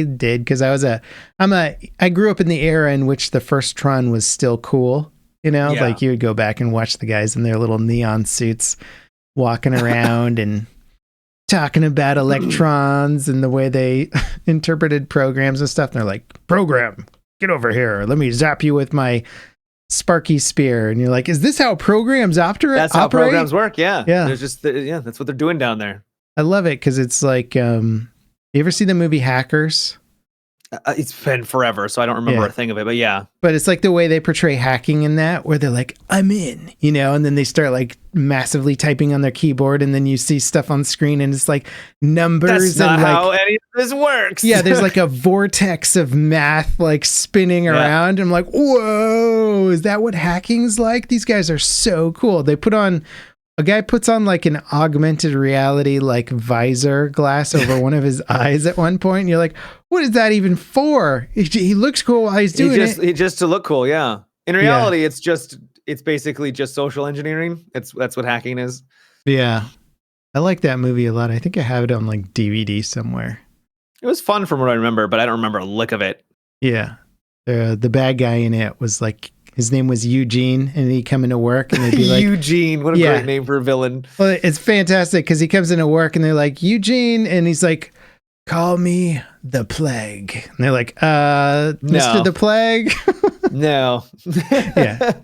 did because I grew up in the era in which the first Tron was still cool. Like you would go back and watch the guys in their little neon suits walking around and talking about electrons and the way they interpreted programs and stuff. And they're like, program, get over here. Let me zap you with my Sparky spear. And you're like, is this how programs operate? That's how programs work. Yeah. Yeah. There's just, that's what they're doing down there. I love it because it's like, you ever see the movie Hackers? It's been forever, so I don't remember a thing of it, but yeah. But it's like the way they portray hacking in that, where they're like, I'm in, and then they start like massively typing on their keyboard, and then you see stuff on screen, and it's like numbers. That's not and like, how any of this works. Yeah, there's like a vortex of math like spinning around. I'm like, whoa, is that what hacking's like? These guys are so cool. A guy puts on like an augmented reality like visor glass over one of his eyes at one point. And you're like, what is that even for? He looks cool while he's doing it. He just to look cool, yeah. In reality, it's basically just social engineering. That's what hacking is. Yeah. I like that movie a lot. I think I have it on like DVD somewhere. It was fun from what I remember, but I don't remember a lick of it. Yeah. The bad guy in it was like, his name was Eugene, and he'd come into work and they'd be like, Eugene, what a great name for a villain. Well, it's fantastic because he comes into work and they're like, Eugene, and he's like, call me the Plague. And they're like, Mr. the Plague? No. Yeah.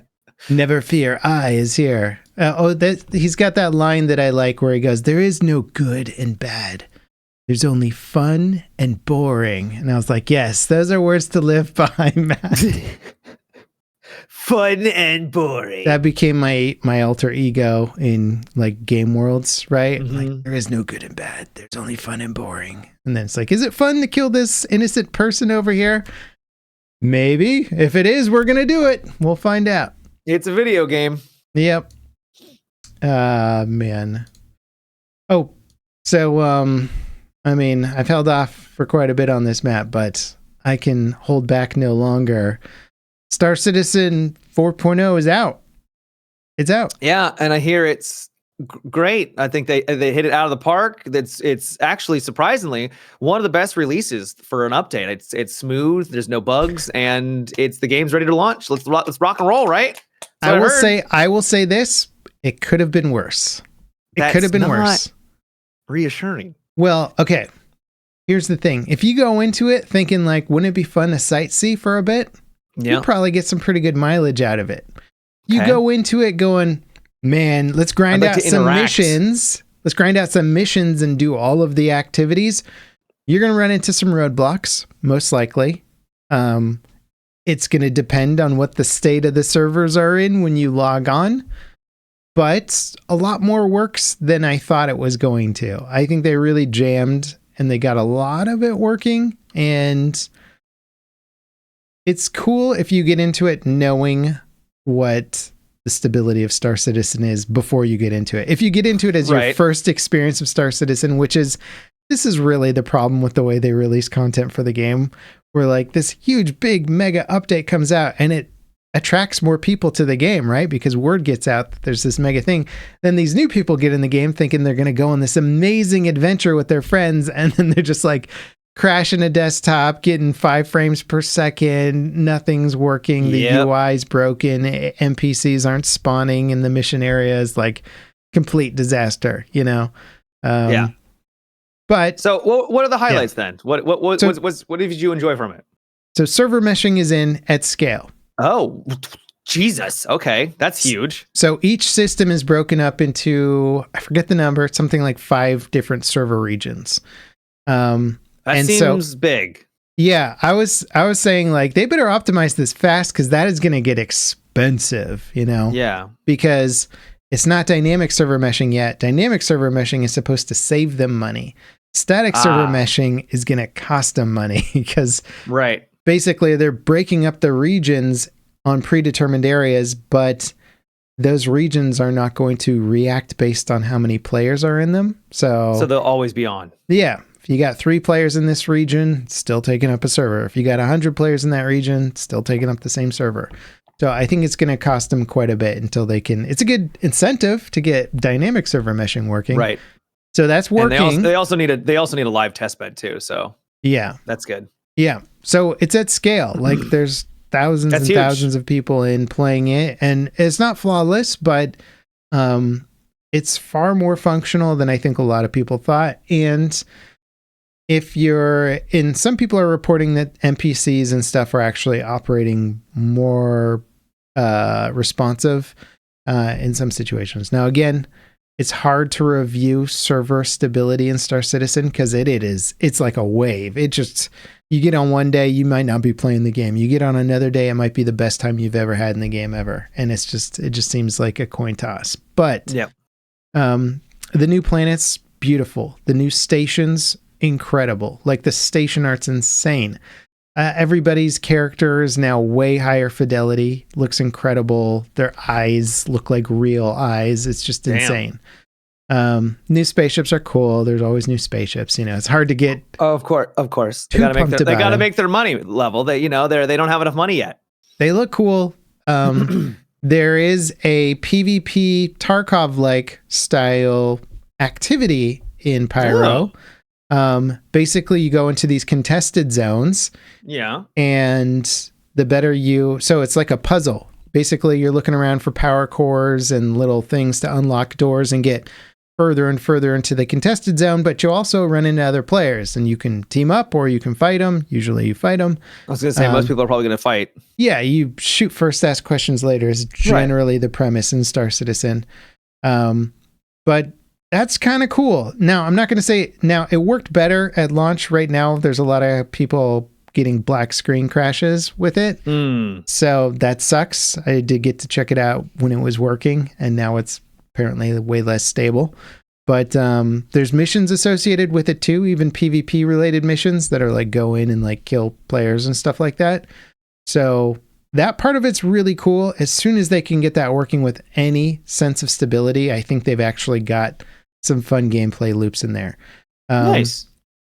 Never fear, I is here. He's got that line that I like where he goes, there is no good and bad. There's only fun and boring. And I was like, yes, those are words to live by, Matt. Fun and boring. That became my alter ego in like game worlds, right? Mm-hmm. Like, there is no good and bad. There's only fun and boring. And then it's like, is it fun to kill this innocent person over here? Maybe. If it is, we're going to do it. We'll find out. It's a video game. Yep. Man. Oh, so, I mean, I've held off for quite a bit on this map, but I can hold back no longer. Star Citizen 4.0 is out. It's out. Yeah, and I hear it's great. I think they hit it out of the park. It's actually surprisingly one of the best releases for an update. It's smooth. There's no bugs, and the game's ready to launch. Let's rock and roll, right? I will say this. It could have been worse. It could have been worse. Reassuring. Well, okay. Here's the thing. If you go into it thinking like, wouldn't it be fun to sightsee for a bit? Yeah. You'll probably get some pretty good mileage out of it. You Okay. go into it going, man, let's grind out some missions. Let's grind out some missions and do all of the activities. You're going to run into some roadblocks, most likely. It's going to depend on what the state of the servers are in when you log on. But a lot more works than I thought it was going to. I think they really jammed and they got a lot of it working. And it's cool if you get into it knowing what the stability of Star Citizen is before you get into it. If you get into it as your first experience of Star Citizen, this is really the problem with the way they release content for the game, where like this huge, big, mega update comes out and it attracts more people to the game, right? Because word gets out that there's this mega thing. Then these new people get in the game thinking they're going to go on this amazing adventure with their friends. And then they're just like crashing a desktop, getting 5 frames per second. Nothing's working. The UI's broken. NPCs aren't spawning in the mission areas. Like complete disaster, you know? Yeah. But so what are the highlights then? What did you enjoy from it? So server meshing is in at scale. Oh, Jesus. Okay. That's huge. So each system is broken up into, I forget the number, it's something like 5 different server regions. That seems big. Yeah. I was saying like, they better optimize this fast because that is going to get expensive, you know? Yeah. Because it's not dynamic server meshing yet. Dynamic server meshing is supposed to save them money. Static server meshing is going to cost them money because basically they're breaking up the regions on predetermined areas, but those regions are not going to react based on how many players are in them. So they'll always be on. Yeah. If you got 3 players in this region, it's still taking up a server. If you got 100 players in that region, it's still taking up the same server. So I think it's going to cost them quite a bit until they can. It's a good incentive to get dynamic server meshing working. Right. So that's working. And they also need a live test bed too. So yeah, that's good. Yeah. So it's at scale. Like there's thousands and thousands of people in playing it, and it's not flawless, but it's far more functional than I think a lot of people thought. And if you're in, some people are reporting that NPCs and stuff are actually operating more responsive in some situations. Now, again, it's hard to review server stability in Star Citizen because it's like a wave. You get on one day, you might not be playing the game. You get on another day, it might be the best time you've ever had in the game ever. And it just seems like a coin toss. But the new planet's beautiful. The new stations, incredible. Like the station art's insane. Everybody's character is now way higher fidelity, looks incredible. Their eyes look like real eyes. It's just insane. New spaceships are cool. There's always new spaceships. You know, it's hard to get. Oh, of course. They gotta make their money level. They don't have enough money yet. They look cool. There is a PvP Tarkov-like style activity in Pyro. Basically you go into these contested zones. Yeah. And so it's like a puzzle. Basically you're looking around for power cores and little things to unlock doors and get further and further into the contested zone, but you also run into other players and you can team up or you can fight them. Usually you fight them. I was going to say, most people are probably going to fight. Yeah. You shoot first, ask questions later is generally the premise in Star Citizen. But that's kind of cool. Now, I'm not going to say... Now, it worked better at launch. Right now, there's a lot of people getting black screen crashes with it. So that sucks. I did get to check it out when it was working, and now it's apparently way less stable. But there's missions associated with it too, even PvP-related missions that are like go in and like kill players and stuff like that. So that part of it's really cool. As soon as they can get that working with any sense of stability, I think they've actually got some fun gameplay loops in there. Nice.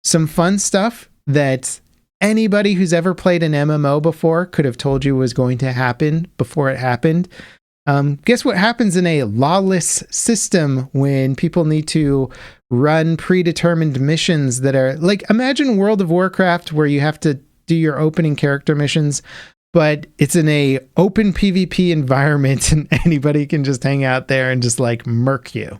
Some fun stuff that anybody who's ever played an MMO before could have told you was going to happen before it happened. Guess what happens in a lawless system when people need to run predetermined missions that are like, imagine World of Warcraft where you have to do your opening character missions, but it's in a open PvP environment and anybody can just hang out there and just like murk you.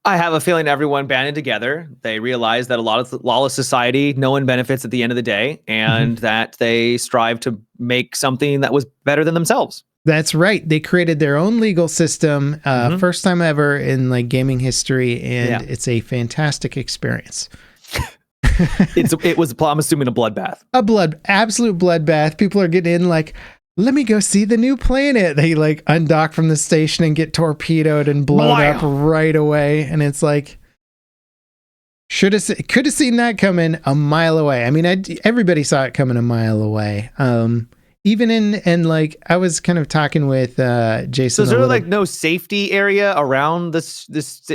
I have a feeling everyone banded together. They realized that a lot of lawless society, no one benefits at the end of the day, and that they strive to make something that was better than themselves. That's right. They created their own legal system, first time ever in like gaming history, and it's a fantastic experience. It was, I'm assuming, a bloodbath. Absolute bloodbath. People are getting in like, let me go see the new planet. They like undock from the station and get torpedoed and blown up right away. And it's like, could have seen that coming a mile away. I mean, everybody saw it coming a mile away. Even and like I was kind of talking with Jason. So is there like no safety area around this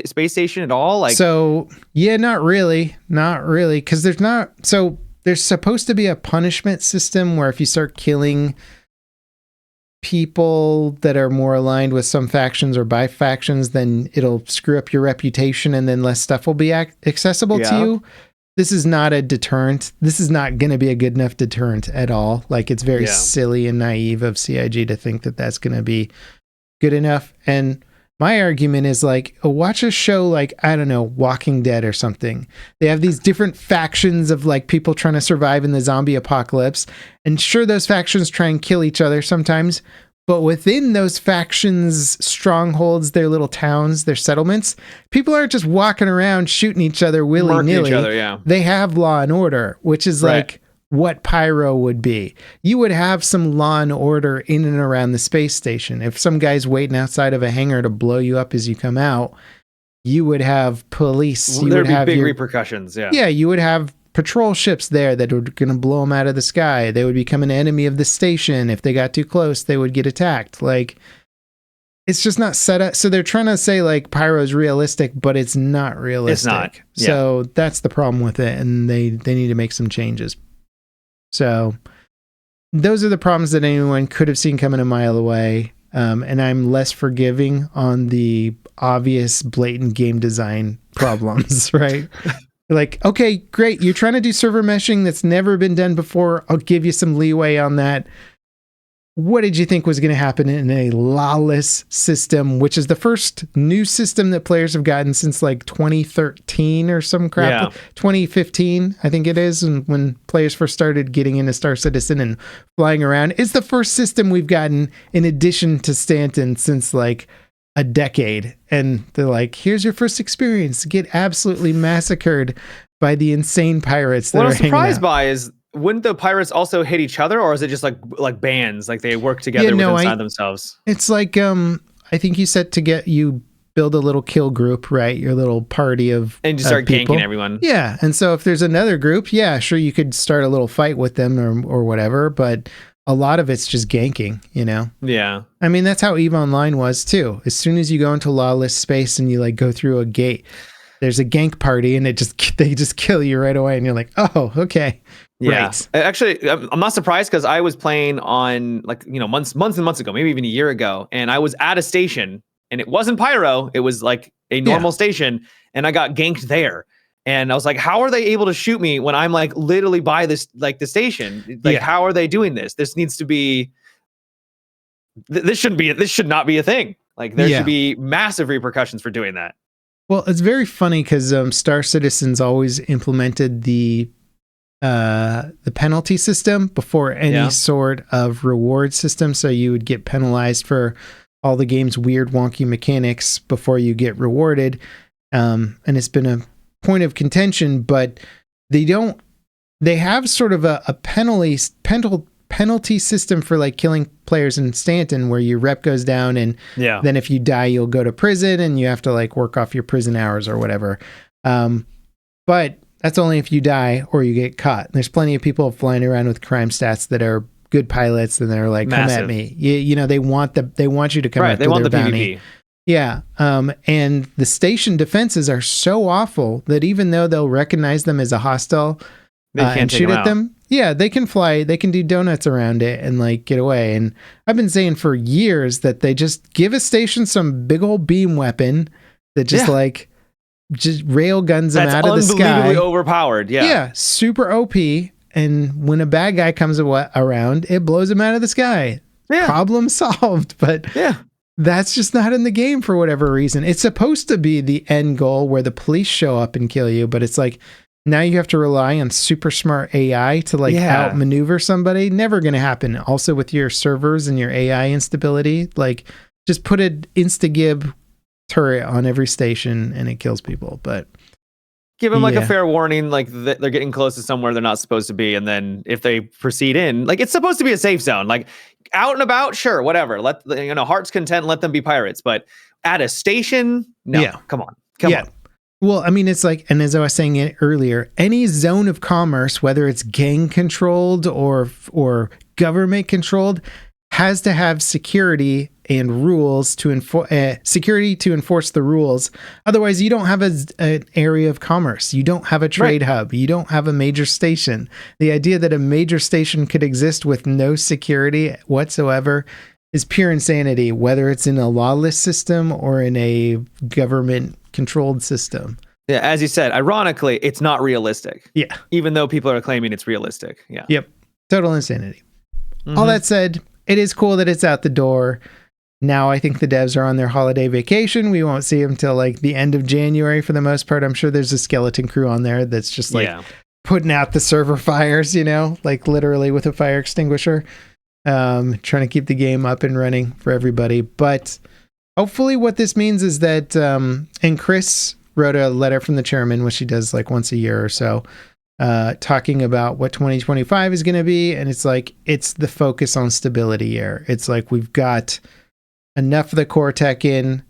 space station at all? Like, so yeah, not really, because there's not. So there's supposed to be a punishment system where if you start killing people that are more aligned with some factions or by factions, then it'll screw up your reputation, and then less stuff will be accessible to you. This is not a deterrent. This is not going to be a good enough deterrent at all. Like, it's very silly and naive of CIG to think that that's going to be good enough. And my argument is like, watch a show like, I don't know, Walking Dead or something. They have these different factions of like people trying to survive in the zombie apocalypse. And sure, those factions try and kill each other sometimes. But within those factions' strongholds, their little towns, their settlements, people aren't just walking around shooting each other willy-nilly. They have law and order, which is like what Pyro would be. You would have some law and order in and around the space station. If some guy's waiting outside of a hangar to blow you up as you come out, you would have police. Well, there'd be big repercussions. Yeah, you would have patrol ships there that were going to blow them out of the sky. They would become an enemy of the station. If they got too close, they would get attacked. Like, it's just not set up. So they're trying to say like Pyro's realistic, but it's not realistic. It's not. Yeah. So that's the problem with it. And they need to make some changes. So those are the problems that anyone could have seen coming a mile away. And I'm less forgiving on the obvious blatant game design problems, right? Like, okay, great. You're trying to do server meshing that's never been done before. I'll give you some leeway on that. What did you think was going to happen in a lawless system, which is the first new system that players have gotten since like 2013 or some crap? 2015, I think it is. And when players first started getting into Star Citizen and flying around, it's the first system we've gotten in addition to Stanton since like a decade. And they're like, here's your first experience. Get absolutely massacred by the insane pirates that what are I'm surprised out. By is, wouldn't the pirates also hit each other, or is it just like bands, like they work together inside themselves? It's like I think you build a little kill group, right? Your little party of and you start ganking everyone. Yeah, and so if there's another group, yeah, sure, you could start a little fight with them or whatever, but a lot of it's just ganking, you know? Yeah. I mean, that's how EVE Online was too. As soon as you go into lawless space and you like go through a gate, there's a gank party and they just kill you right away. And you're like, oh, okay. Yeah. Right. Actually, I'm not surprised because I was playing on like, months and months ago, maybe even a year ago. And I was at a station and it wasn't Pyro. It was like a normal station and I got ganked there. And I was like, how are they able to shoot me when I'm like literally by this, like the station? Like, how are they doing this? This needs to be, this should not be a thing. Like there should be massive repercussions for doing that. Well, it's very funny because Star Citizen's always implemented the penalty system before any sort of reward system. So you would get penalized for all the game's weird, wonky mechanics before you get rewarded. And it's been a point of contention, but they have sort of a penalty system for like killing players in Stanton where your rep goes down and then if you die, you'll go to prison and you have to like work off your prison hours or whatever. But that's only if you die or you get caught. There's plenty of people flying around with crime stats that are good pilots and they're like, Massive. come at me. You know, they want you to come Right. after They want their the bounty. PvP. Yeah. And the station defenses are so awful that even though they'll recognize them as a hostile They can't and take shoot them at out. them, yeah, they can fly, they can do donuts around it and like get away. And I've been saying for years that they just give a station some big old beam weapon that just like just rail guns them out of the sky. Unbelievably overpowered. Yeah. Yeah, super OP. And when a bad guy comes around, it blows him out of the sky. Yeah. Problem solved. But that's just not in the game for whatever reason. It's supposed to be the end goal where the police show up and kill you, but it's like now you have to rely on super smart AI to like outmaneuver somebody. Never going to happen. Also with your servers and your AI instability, like just put an instagib turret on every station and it kills people. But give them like a fair warning, like they're getting close to somewhere they're not supposed to be, and then if they proceed in, like it's supposed to be a safe zone, like out and about, sure, whatever. Let heart's content, let them be pirates, but at a station, no, come on. Well, I mean, it's like, and as I was saying it earlier, any zone of commerce, whether it's gang controlled or government controlled, has to have security and rules to enforce the rules. Otherwise, you don't have an area of commerce. You don't have a trade hub. You don't have a major station. The idea that a major station could exist with no security whatsoever is pure insanity, whether it's in a lawless system or in a government controlled system. Yeah, as you said, ironically, it's not realistic. Yeah. Even though people are claiming it's realistic. Yeah. Yep. Total insanity. All that said, it is cool that it's out the door. Now I think the devs are on their holiday vacation. We won't see them till like the end of January for the most part. I'm sure there's a skeleton crew on there that's just like putting out the server fires, like literally with a fire extinguisher, trying to keep the game up and running for everybody. But hopefully what this means is that, and Chris wrote a letter from the chairman, which he does like once a year or so, talking about what 2025 is going to be. And it's like, it's the focus on stability year. It's like, we've got enough of the core tech in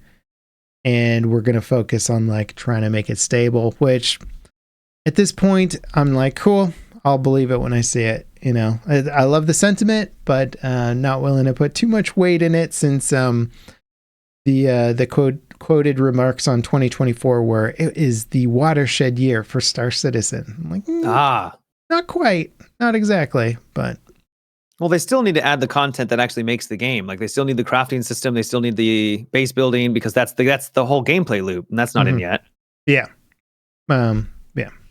and we're going to focus on like trying to make it stable, which at this point I'm like, cool, I'll believe it when I see it. I love the sentiment, but not willing to put too much weight in it since the quoted remarks on 2024 were it is the watershed year for Star Citizen. I'm like, not quite, not exactly, but well, they still need to add the content that actually makes the game. Like they still need the crafting system, they still need the base building, because that's the whole gameplay loop, and that's not in yet. Yeah.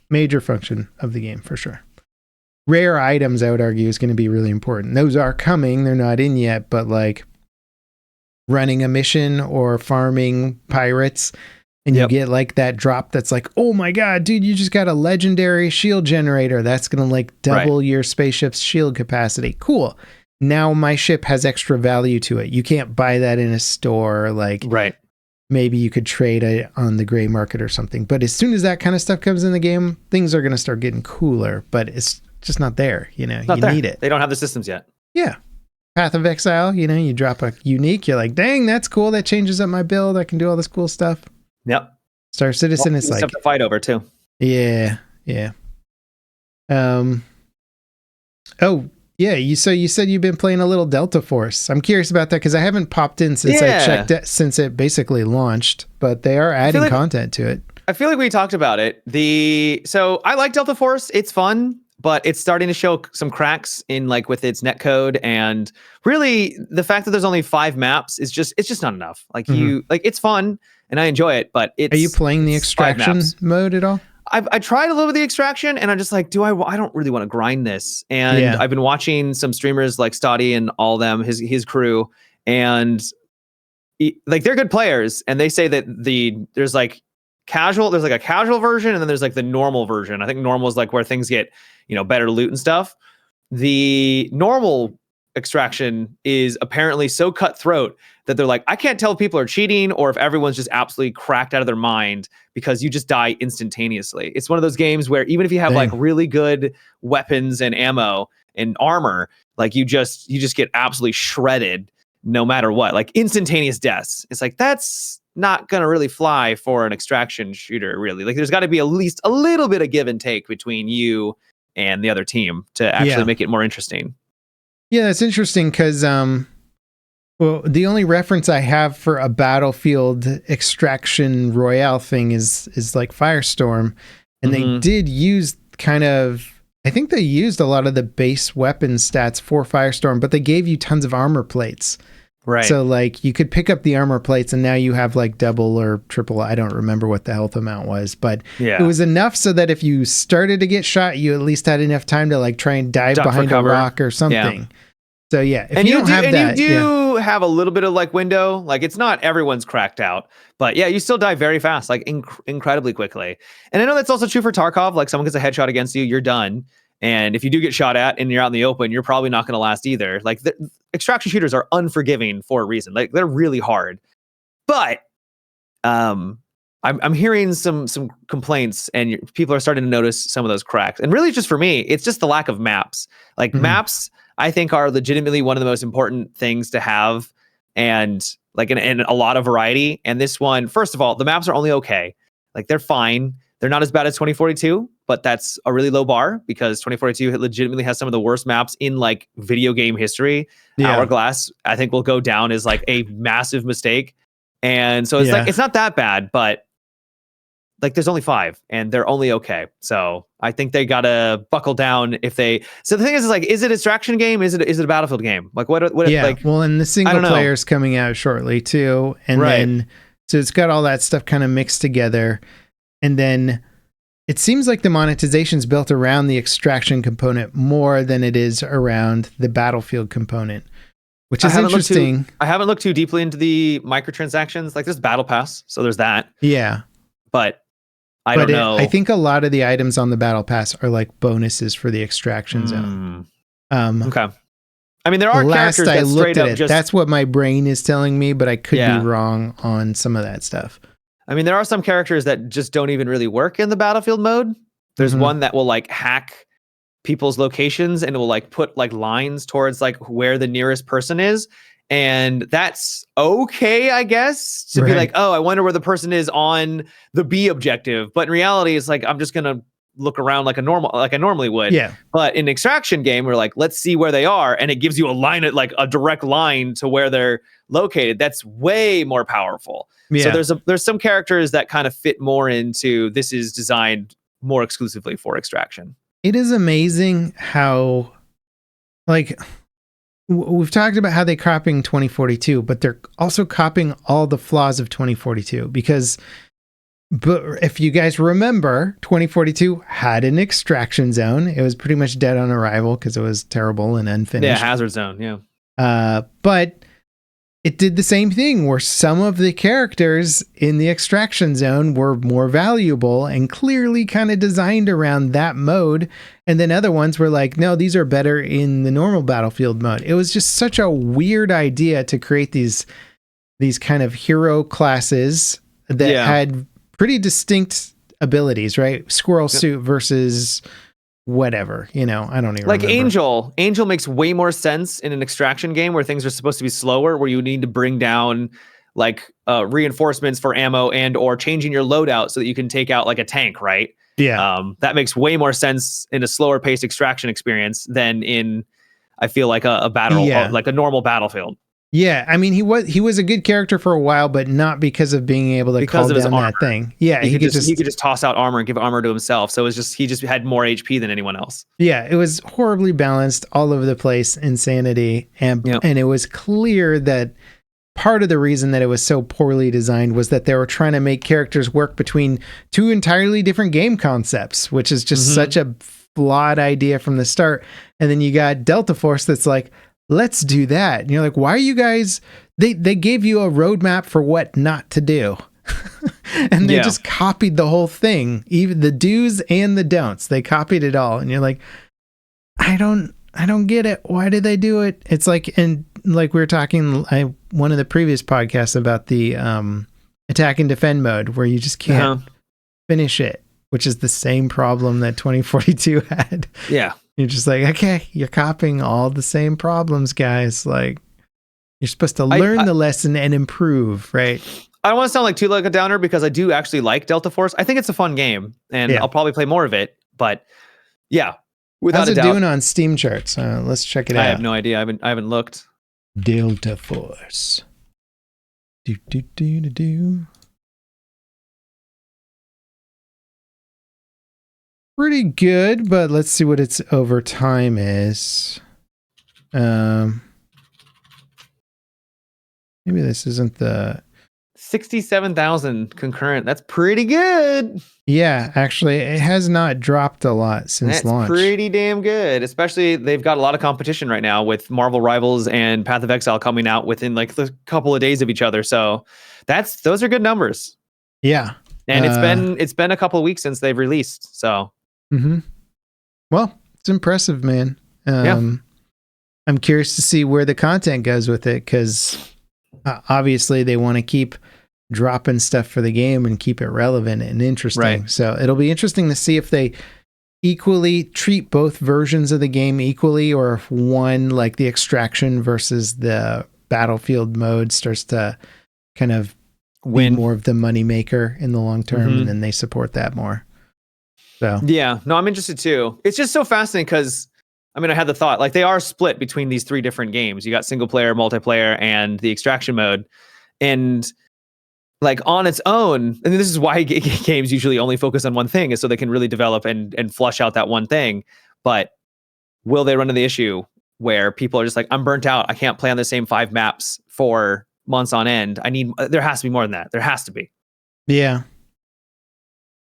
Major function of the game for sure. Rare items, I would argue, is going to be really important. Those are coming, they're not in yet, but like running a mission or farming pirates and you get like that drop that's like, oh my god, dude, you just got a legendary shield generator that's gonna like double your spaceship's shield capacity. Cool, now my ship has extra value to it. You can't buy that in a store. Like maybe you could trade it on the gray market or something, but as soon as that kind of stuff comes in the game, things are gonna start getting cooler, but it's just not there. You need it. They don't have the systems yet. Path of Exile, you drop a unique, you're like, dang, that's cool, that changes up my build, I can do all this cool stuff. Star Citizen is like stuff to fight over too. Yeah. You said you've been playing a little Delta Force. I'm curious about that because I haven't popped in since I checked it, since it basically launched, but they are adding content to it. I feel like we talked about it. So I like Delta Force. It's fun, but it's starting to show some cracks in like with its netcode, and really the fact that there's only 5 maps is just not enough. Like it's fun and I enjoy it, but it's. Are you playing the extraction mode at all? I tried a little of the extraction and I'm just like, I don't really want to grind this. And I've been watching some streamers like Stoddy and all them, his crew, and like they're good players, and they say that there's like a casual version and then there's like the normal version. I think normal is like where things get, better loot and stuff. The normal extraction is apparently so cutthroat that they're like, I can't tell if people are cheating or if everyone's just absolutely cracked out of their mind, because you just die instantaneously. It's one of those games where even if you have like really good weapons and ammo and armor, like you just get absolutely shredded no matter what, like instantaneous deaths. It's like, that's not going to really fly for an extraction shooter, really. Like there's got to be at least a little bit of give and take between you and the other team to actually make it more interesting. Yeah, that's interesting because well, the only reference I have for a Battlefield extraction royale thing is like Firestorm, and they did use kind of. I think they used a lot of the base weapon stats for Firestorm, but they gave you tons of armor plates. Right. So like you could pick up the armor plates and now you have like double or triple. I don't remember what the health amount was, but it was enough so that if you started to get shot, you at least had enough time to like try and dive behind a rock or something. Yeah. So yeah, if you do have a little bit of like window, like it's not everyone's cracked out, but yeah, you still die very fast, like incredibly quickly. And I know that's also true for Tarkov. Like someone gets a headshot against you, you're done. And if you do get shot at and you're out in the open, you're probably not going to last either. Like extraction shooters are unforgiving for a reason. Like they're really hard. But I'm hearing some complaints, and people are starting to notice some of those cracks. And really, just for me, it's just the lack of maps. Like maps, I think, are legitimately one of the most important things to have, and like in a lot of variety. And this one, first of all, the maps are only okay. Like they're fine. They're not as bad as 2042, but that's a really low bar because 2042 legitimately has some of the worst maps in like video game history. Yeah. Hourglass, I think, will go down as like a massive mistake. And so it's like, it's not that bad, but like there's only 5 and they're only okay. So I think they gotta buckle down if they. So the thing is like, is it an extraction game? Is it a Battlefield game? Like what? Yeah. Like, well, and the single player is coming out shortly too, and then so it's got all that stuff kind of mixed together. And then it seems like the monetization's built around the extraction component more than it is around the Battlefield component, which is interesting. I haven't looked too deeply into the microtransactions. Like there's Battle Pass, so there's that. Yeah. But I don't know. I think a lot of the items on the Battle Pass are like bonuses for the extraction zone. Okay. I mean, there are characters that straight up just... That's what my brain is telling me, but I could be wrong on some of that stuff. I mean, there are some characters that just don't even really work in the Battlefield mode. There's one that will like hack people's locations and it will like put like lines towards like where the nearest person is. And that's okay, I guess, to be like, oh, I wonder where the person is on the B objective. But in reality, it's like, I'm just going to look around like I normally would. Yeah. But in an extraction game, we're like, let's see where they are. And it gives you a direct line to where they're located. That's way more powerful. Yeah. So there's some characters that kind of fit more into this is designed more exclusively for extraction. It is amazing how, like, we've talked about how they're copying 2042, but they're also copying all the flaws of 2042 because, but if you guys remember, 2042 had an extraction zone. It was pretty much dead on arrival because it was terrible and unfinished. Yeah, hazard zone, yeah. But it did the same thing where some of the characters in the extraction zone were more valuable and clearly kind of designed around that mode. And then other ones were like, no, these are better in the normal Battlefield mode. It was just such a weird idea to create these kind of hero classes that had pretty distinct abilities, right? Squirrel suit versus whatever, I don't even remember. Angel makes way more sense in an extraction game where things are supposed to be slower, where you need to bring down like reinforcements for ammo and or changing your loadout so that you can take out like a tank, right? Yeah. That makes way more sense in a slower paced extraction experience than in, I feel like a battle, like a normal Battlefield. Yeah, I mean, he was a good character for a while, but not because of being able to call down that thing. Yeah, he could just toss out armor and give armor to himself. So he just had more HP than anyone else. Yeah, it was horribly balanced, all over the place, insanity, and it was clear that part of the reason that it was so poorly designed was that they were trying to make characters work between two entirely different game concepts, which is just such a flawed idea from the start. And then you got Delta Force that's like, let's do that. And you're like, why are you guys, they gave you a roadmap for what not to do. And they just copied the whole thing, even the do's and the don'ts. They copied it all. And you're like, I don't get it. Why did they do it? It's like, and like we were talking, one of the previous podcasts about the attack and defend mode where you just can't finish it, which is the same problem that 2042 had. Yeah. You're just like, okay, you're copying all the same problems, guys. Like, you're supposed to learn the lesson and improve, right? I don't want to sound like too like a downer because I do actually like Delta Force. I think it's a fun game, and I'll probably play more of it. But yeah, Without How's a it doubt. doing on Steam charts? Let's check it out. I have no idea. I haven't looked. Delta Force. Do. Pretty good, but let's see what its overtime is. Maybe this isn't the 67,000 concurrent. That's pretty good. Yeah, actually, it has not dropped a lot since launch. That's pretty damn good. Especially they've got a lot of competition right now with Marvel Rivals and Path of Exile coming out within like the couple of days of each other. So those are good numbers. Yeah, and it's been a couple of weeks since they've released. So, well, it's impressive, man. I'm curious to see where the content goes with it because obviously they want to keep dropping stuff for the game and keep it relevant and interesting. Right. So it'll be interesting to see if they equally treat both versions of the game equally, or if one, like the extraction versus the battlefield mode, starts to kind of win more of the money maker in the long term, and then they support that more. So yeah, no, I'm interested too. It's just so fascinating because I mean, I had the thought like they are split between these three different games. You got single player, multiplayer, and the extraction mode, and like on its own, and this is why games usually only focus on one thing, is so they can really develop and flush out that one thing. But will they run into the issue where people are just like, I'm burnt out. I can't play on the same 5 maps for months on end. There has to be more than that. There has to be. Yeah.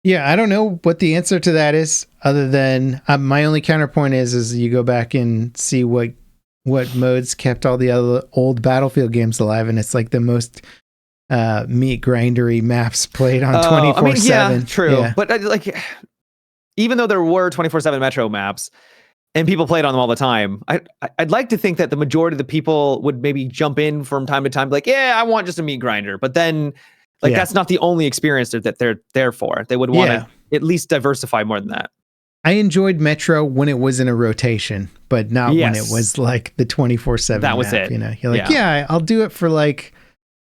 Yeah, I don't know what the answer to that is, other than my only counterpoint is you go back and see what modes kept all the other old Battlefield games alive, and it's like the most meat grindery maps played on 24/7. I mean, yeah, true. Yeah. But like, even though there were 24/7 Metro maps and people played on them all the time, I'd like to think that the majority of the people would maybe jump in from time to time, like, yeah, I want just a meat grinder. But then, like, that's not the only experience that they're there for. They would want to at least diversify more than that. I enjoyed Metro when it was in a rotation, but not when it was like the 24/7 That was map, it. You know, you're like, I'll do it for like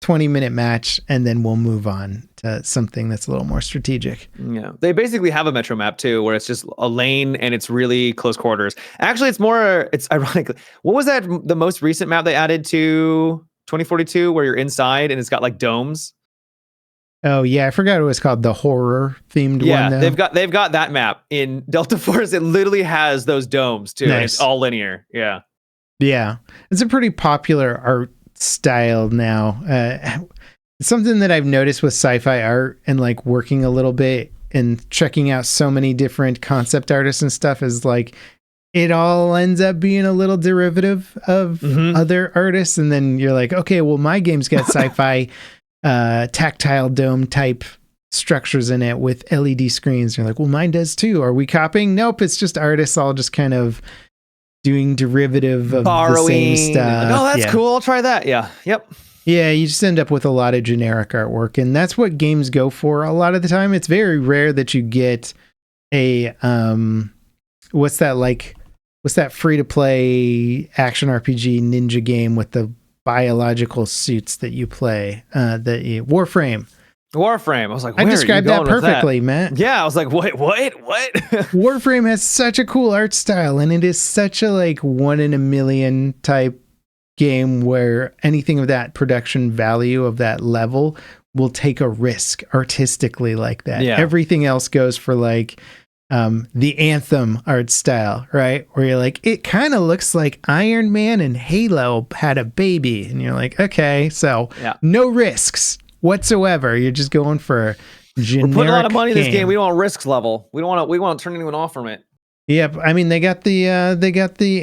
20-minute match, and then we'll move on to something that's a little more strategic. Yeah, they basically have a Metro map too, where it's just a lane and it's really close quarters. Actually, it's ironic. What was that? The most recent map they added to 2042, where you're inside and it's got like domes. Oh yeah, I forgot it was called, the horror themed one. Yeah, they've got that map in Delta Force. It literally has those domes too. Nice. And it's all linear. Yeah, it's a pretty popular art style now. It's something that I've noticed with sci-fi art and like working a little bit and checking out so many different concept artists and stuff, is like it all ends up being a little derivative of other artists, and then you're like, okay, well, my game's got sci-fi tactile dome type structures in it with LED screens. You're like, well, mine does too. Are we copying? Nope, it's just artists all just kind of doing derivative of borrowing the same stuff. Oh, that's cool. I'll try that. Yeah. Yep. Yeah, you just end up with a lot of generic artwork, and that's what games go for a lot of the time. It's very rare that you get a what's that free to play action RPG ninja game with the biological suits that you play, Warframe. I was like, I described that perfectly, Matt. Yeah, I was like, what? Warframe has such a cool art style, and it is such a like 1 in a million type game where anything of that production value of that level will take a risk artistically like that. Yeah. Everything else goes for like the Anthem art style, right? Where you're like, it kind of looks like Iron Man and Halo had a baby, and you're like, okay, so no risks whatsoever. You're just going for generic. We're putting a lot of money in this game. We don't want risks level. We want to turn anyone off from it. Yep. I mean, they got the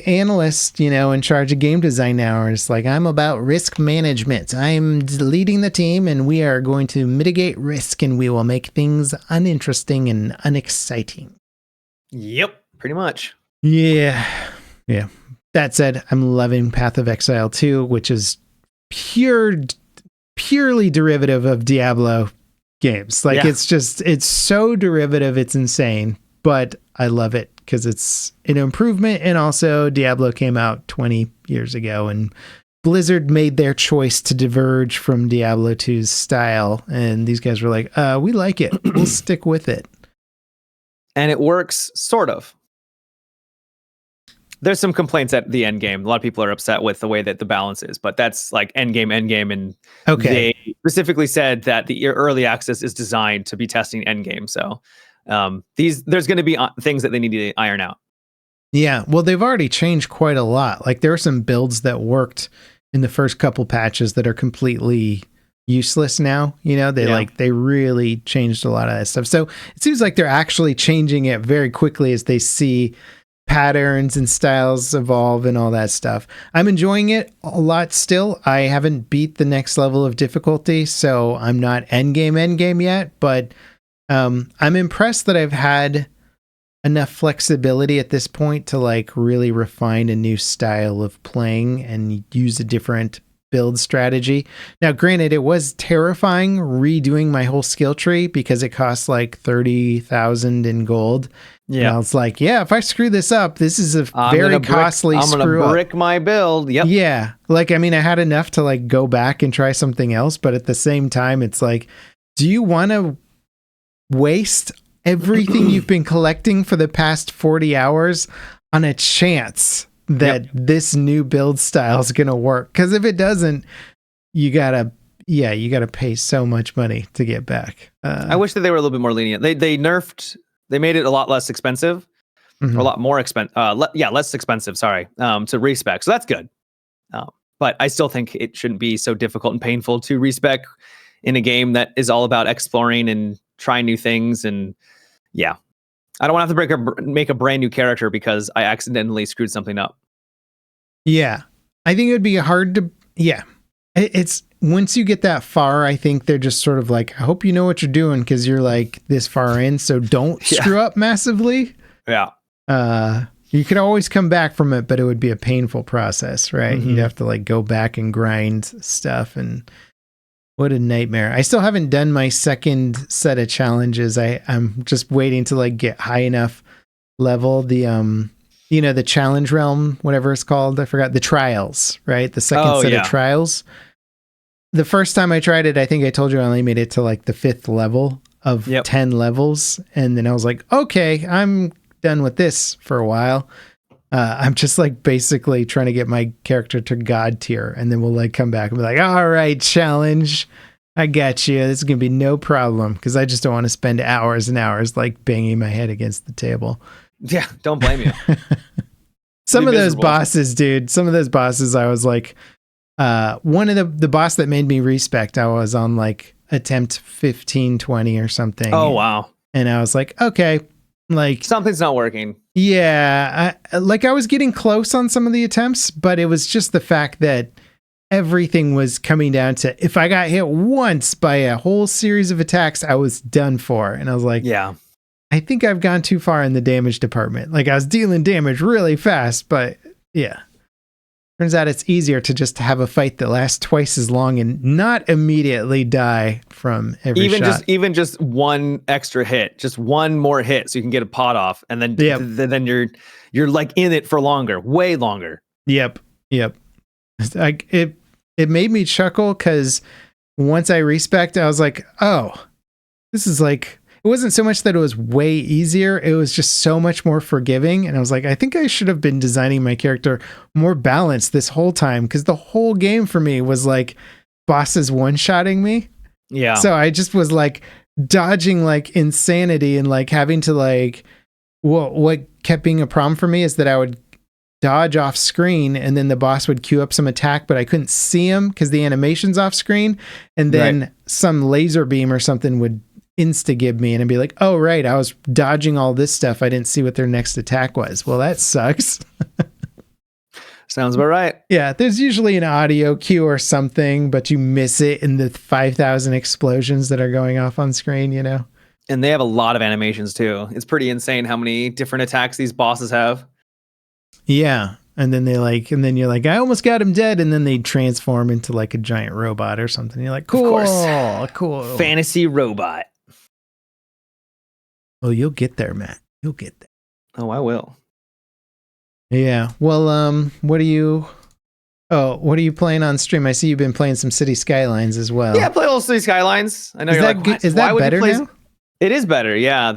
analyst, in charge of game design now. And it's like, I'm about risk management. I'm leading the team, and we are going to mitigate risk, and we will make things uninteresting and unexciting. Yep. Pretty much. Yeah. That said, I'm loving Path of Exile 2, which is purely derivative of Diablo games. Like it's so derivative, it's insane, but I love it because it's an improvement. And also Diablo came out 20 years ago, and Blizzard made their choice to diverge from Diablo 2's style. And these guys were like, we like it. We'll stick with it. And it works sort of. There's some complaints at the end game. A lot of people are upset with the way that the balance is, but that's like end game, and Okay. they specifically said that the early access is designed to be testing end game. So there's going to be things that they need to iron out. Yeah, well, they've already changed quite a lot. Like there are some builds that worked in the first couple patches that are completely useless now. You know, they really changed a lot of that stuff. So it seems like they're actually changing it very quickly as they see patterns and styles evolve and all that stuff. I'm enjoying it a lot still. I haven't beat the next level of difficulty, so I'm not end game yet, but I'm impressed that I've had enough flexibility at this point to like really refine a new style of playing and use a different build strategy. Now, granted, it was terrifying redoing my whole skill tree because it costs like 30,000 in gold. Yeah. And I was like, yeah, if I screw this up, this is a very costly screw up. I'm gonna brick my build. Yep. Yeah. Like, I mean, I had enough to like go back and try something else, but at the same time, it's like, do you want to waste everything you've been collecting for the past 40 hours on a chance that this new build style is going to work? Because if it doesn't, you gotta pay so much money to get back. I wish that they were a little bit more lenient. They made it a lot less expensive, or a lot more expensive. Less expensive. Sorry, to respec. So that's good. But I still think it shouldn't be so difficult and painful to respec in a game that is all about exploring and trying new things. And yeah, I don't want to have to make a brand new character because I accidentally screwed something up. Yeah, I think it would be hard to. Yeah, it's once you get that far, I think they're just sort of like, I hope you know what you're doing because you're like this far in, so don't screw up massively. Yeah. You could always come back from it, but it would be a painful process, right? Mm-hmm. You'd have to like go back and grind stuff, and what a nightmare. I still haven't done my second set of challenges. I'm just waiting to like get high enough level. The challenge realm, whatever it's called, I forgot, the trials, right? The second set of trials. The first time I tried it, I think I told you I only made it to like the 5th level of 10 levels. And then I was like, okay, I'm done with this for a while. I'm just like basically trying to get my character to God tier. And then we'll like come back and be like, all right, challenge. I got you. This is going to be no problem. Because I just don't want to spend hours and hours like banging my head against the table. Yeah, don't blame you. Some of those bosses, dude. Some of those bosses, I was like, one of the boss that made me respect, I was on like attempt 15, 20 or something. Oh, wow. And I was like, okay, like something's not working. Yeah. I was getting close on some of the attempts, but it was just the fact that everything was coming down to, if I got hit once by a whole series of attacks, I was done for. And I was like, yeah, I think I've gone too far in the damage department. Like I was dealing damage really fast, but yeah. Turns out it's easier to just have a fight that lasts twice as long and not immediately die from every shot. Even just one extra hit, just one more hit, so you can get a pot off, and then then you're like in it for longer, way longer. Yep. Like it made me chuckle because once I respect, I was like, oh, this is like. It wasn't so much that it was way easier. It was just so much more forgiving. And I was like, I think I should have been designing my character more balanced this whole time. Because the whole game for me was like bosses one-shotting me. Yeah. So I just was like dodging like insanity and like having to like, what kept being a problem for me is that I would dodge off screen and then the boss would queue up some attack, but I couldn't see him because the animation's off screen. And then some laser beam or something would insta-gib me and I'd be like, oh right, I was dodging all this stuff, I didn't see what their next attack was. Well, that sucks. Sounds about right. Yeah, there's usually an audio cue or something, but you miss it in the 5,000 explosions that are going off on screen, you know. And they have a lot of animations too. It's pretty insane how many different attacks these bosses have. Yeah, and then you're like, I almost got him dead, and then they transform into like a giant robot or something. You're like, cool. Fantasy robot. Oh, you'll get there, Matt. You'll get there. Oh, I will. Yeah. Well, what are you playing on stream? I see you've been playing some City Skylines as well. Yeah, play a little City Skylines. I know is that better now? It is better, yeah.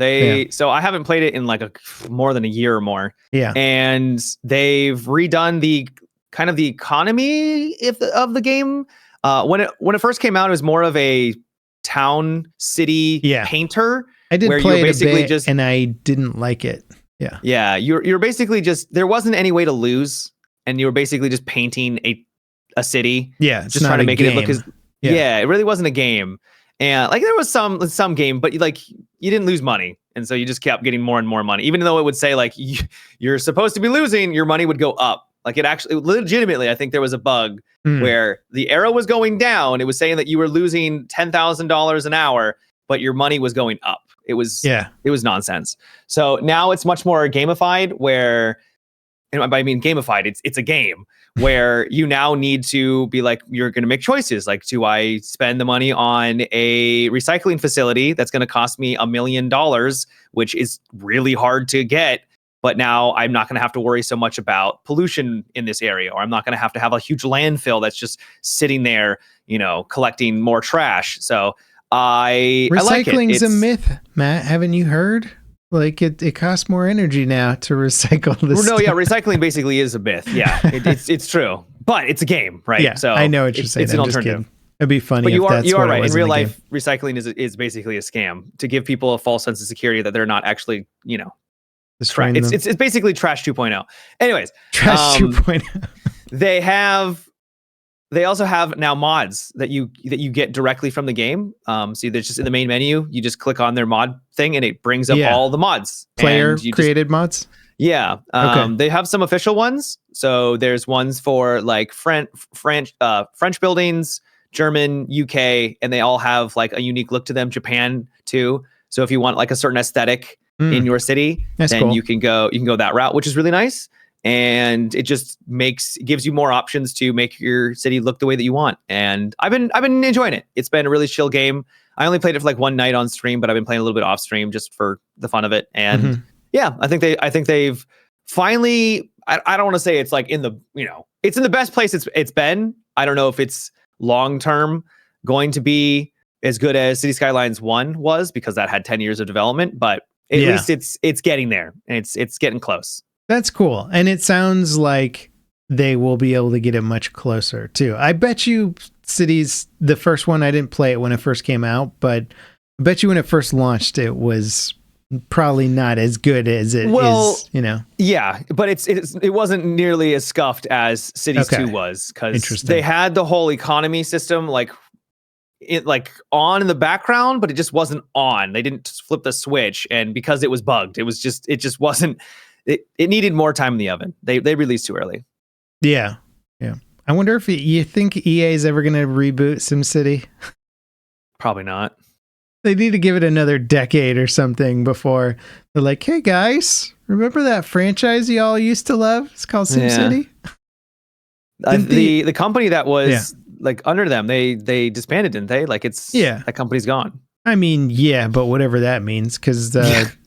So I haven't played it in like more than a year or more. Yeah. And they've redone the kind of the economy of the game. When it first came out, it was more of a town city painter. I did where play you're it basically a bit, and I didn't like it. Yeah. Yeah, you're basically just, there wasn't any way to lose, and you were basically just painting a city. Yeah, it's just not trying to make game. it look as it really wasn't a game. And like there was some game, but like you didn't lose money, and so you just kept getting more and more money. Even though it would say like you're supposed to be losing, your money would go up. Like it actually, legitimately, I think there was a bug where the arrow was going down. It was saying that you were losing $10,000 an hour, but your money was going up. It was nonsense. So now it's much more gamified, where, and by I mean gamified, it's a game where you now need to be like, you're going to make choices. Like, do I spend the money on a recycling facility that's going to cost me $1 million, which is really hard to get, but now I'm not going to have to worry so much about pollution in this area, or I'm not going to have a huge landfill that's just sitting there, collecting more trash. So recycling's a myth, Matt. Haven't you heard? Like it costs more energy now to recycle this. No, yeah, recycling basically is a myth. Yeah, it's true, but it's a game, right? Yeah, so I know what you're saying. It's an alternative. It'd be funny. But you are right. In real life, recycling is basically a scam to give people a false sense of security that they're not actually, it's basically Trash 2.0. Anyways, Trash 2.0. They also have now mods that you get directly from the game. So there's just in the main menu, you just click on their mod thing and it brings up all the mods. Player created mods? Yeah. They have some official ones. So there's ones for like French buildings, German, UK, and they all have like a unique look to them. Japan too. So if you want like a certain aesthetic in your city, then cool. you can go that route, which is really nice. And it just gives you more options to make your city look the way that you want. And I've been enjoying it. It's been a really chill game. I only played it for like one night on stream, but I've been playing a little bit off stream just for the fun of it. And I think they've finally, I don't want to say it's like in the, it's in the best place it's been. I don't know if it's long term going to be as good as City Skylines 1 was, because that had 10 years of development, but at least it's getting there, and it's getting close. That's cool. And it sounds like they will be able to get it much closer too. I bet you Cities, the first one, I didn't play it when it first came out, but I bet you when it first launched, it was probably not as good as it is, Yeah, but it wasn't nearly as scuffed as Cities 2 was, because they had the whole economy system on in the background, but it just wasn't on. They didn't flip the switch, and because it was bugged, it just wasn't. It needed more time in the oven. They released too early. Yeah. I wonder if you think EA is ever going to reboot SimCity. Probably not. They need to give it another decade or something before they're like, hey guys, remember that franchise you all used to love? It's called SimCity. The company that was like under them, they disbanded, didn't they? Like that company's gone. I mean, yeah, but whatever that means, because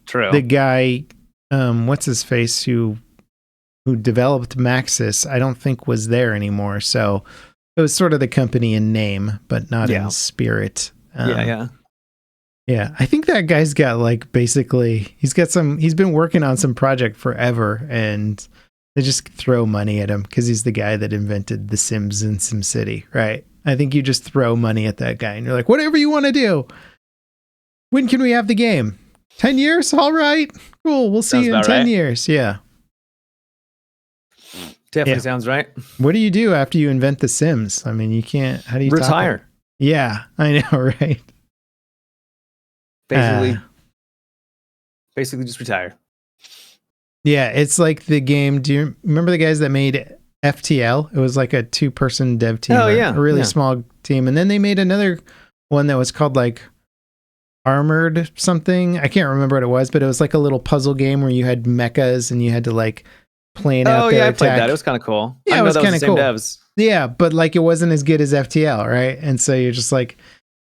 true. The guy, what's his face, who developed Maxis, I don't think was there anymore. So it was sort of the company in name, but not in spirit. Yeah. I think that guy's got he's been working on some project forever, and they just throw money at him because he's the guy that invented The Sims and SimCity, right? I think you just throw money at that guy and you're like, whatever you want to do. When can we have the game? 10 years? All right. Cool. We'll see you in 10 years. Yeah. Definitely sounds right. What do you do after you invent The Sims? I mean, you can't, how do you retire? Yeah, I know, right? Basically just retire. Yeah, it's like the game. Do you remember the guys that made FTL? It was like a 2-person dev team. Oh, yeah. A really small team. And then they made another one that was called like Armored something. I can't remember what it was, but it was like a little puzzle game where you had mechas and you had to like plan out their I attack. played that. It was kind of cool. Yeah, it was kind of cool. Devs. Yeah, but like it wasn't as good as FTL, right? And so you're just like,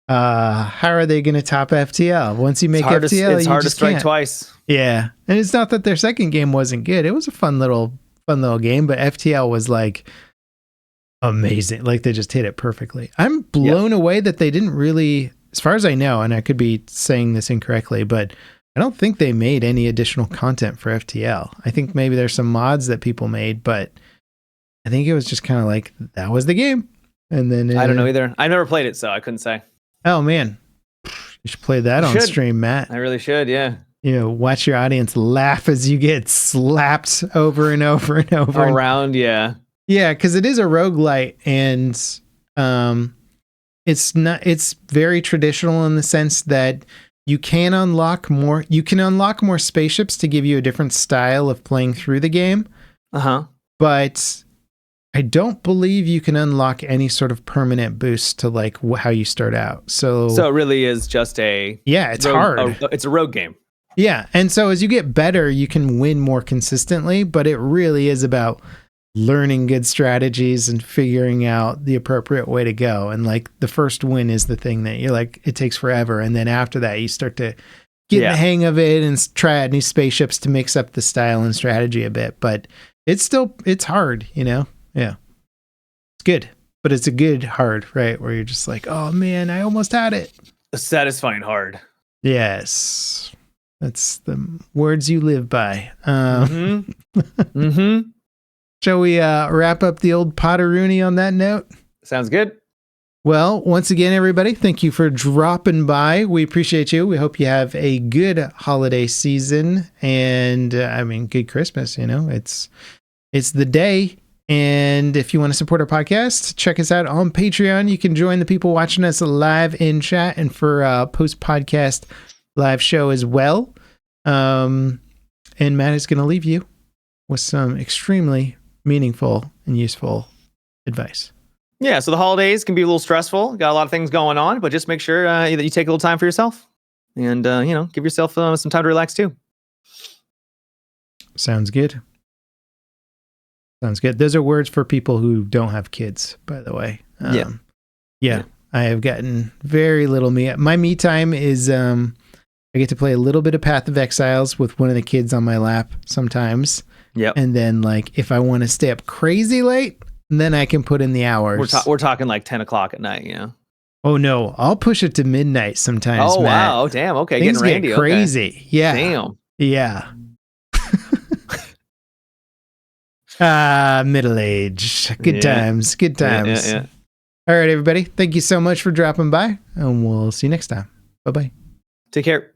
how are they going to top FTL? Once you make FTL, it's hard to strike twice. Yeah, and it's not that their second game wasn't good. It was a fun little game, but FTL was like amazing. Like they just hit it perfectly. I'm blown away that they didn't really as far as I know, and I could be saying this incorrectly, but I don't think they made any additional content for FTL. I think maybe there's some mods that people made, but I think it was just kind of like, that was the game. And then I don't know either. I never played it, so I couldn't say. Oh man, you should play that on stream, Matt. I really should, yeah. Watch your audience laugh as you get slapped over and over and over. Around, yeah. Yeah, because it is a roguelite, and it's very traditional in the sense that you can unlock more spaceships to give you a different style of playing through the game. But I don't believe you can unlock any sort of permanent boost to like how you start out. So it really is just it's hard. It's a rogue game. Yeah, and so as you get better, you can win more consistently, but it really is about learning good strategies and figuring out the appropriate way to go. And like the first win is the thing that you're like, it takes forever. And then after that, you start to get the hang of it and try out new spaceships to mix up the style and strategy a bit. But it's hard, Yeah. It's good, but it's a good hard, right? Where you're just like, oh man, I almost had it. A satisfying hard. Yes. That's the words you live by. Shall we wrap up the old Potteroonie on that note? Sounds good. Well, once again, everybody, thank you for dropping by. We appreciate you. We hope you have a good holiday season and, good Christmas. It's the day. And if you want to support our podcast, check us out on Patreon. You can join the people watching us live in chat and for post-podcast live show as well. And Matt is going to leave you with some extremely meaningful and useful advice. Yeah, so the holidays can be a little stressful. Got a lot of things going on, but just make sure that you take a little time for yourself and, give yourself some time to relax too. Sounds good. Those are words for people who don't have kids, by the way. Yeah. I have gotten very little my me time is, I get to play a little bit of Path of Exiles with one of the kids on my lap sometimes. Yep. And then like, if I want to stay up crazy late, then I can put in the hours. We're talking like 10 o'clock at night, Oh no, I'll push it to midnight sometimes. Oh, Matt. wow. Damn. Okay. Things Getting randy. Get crazy. Okay. Yeah. Damn. Yeah. Middle age. Good times. Yeah. All right, everybody. Thank you so much for dropping by, and we'll see you next time. Bye-bye. Take care.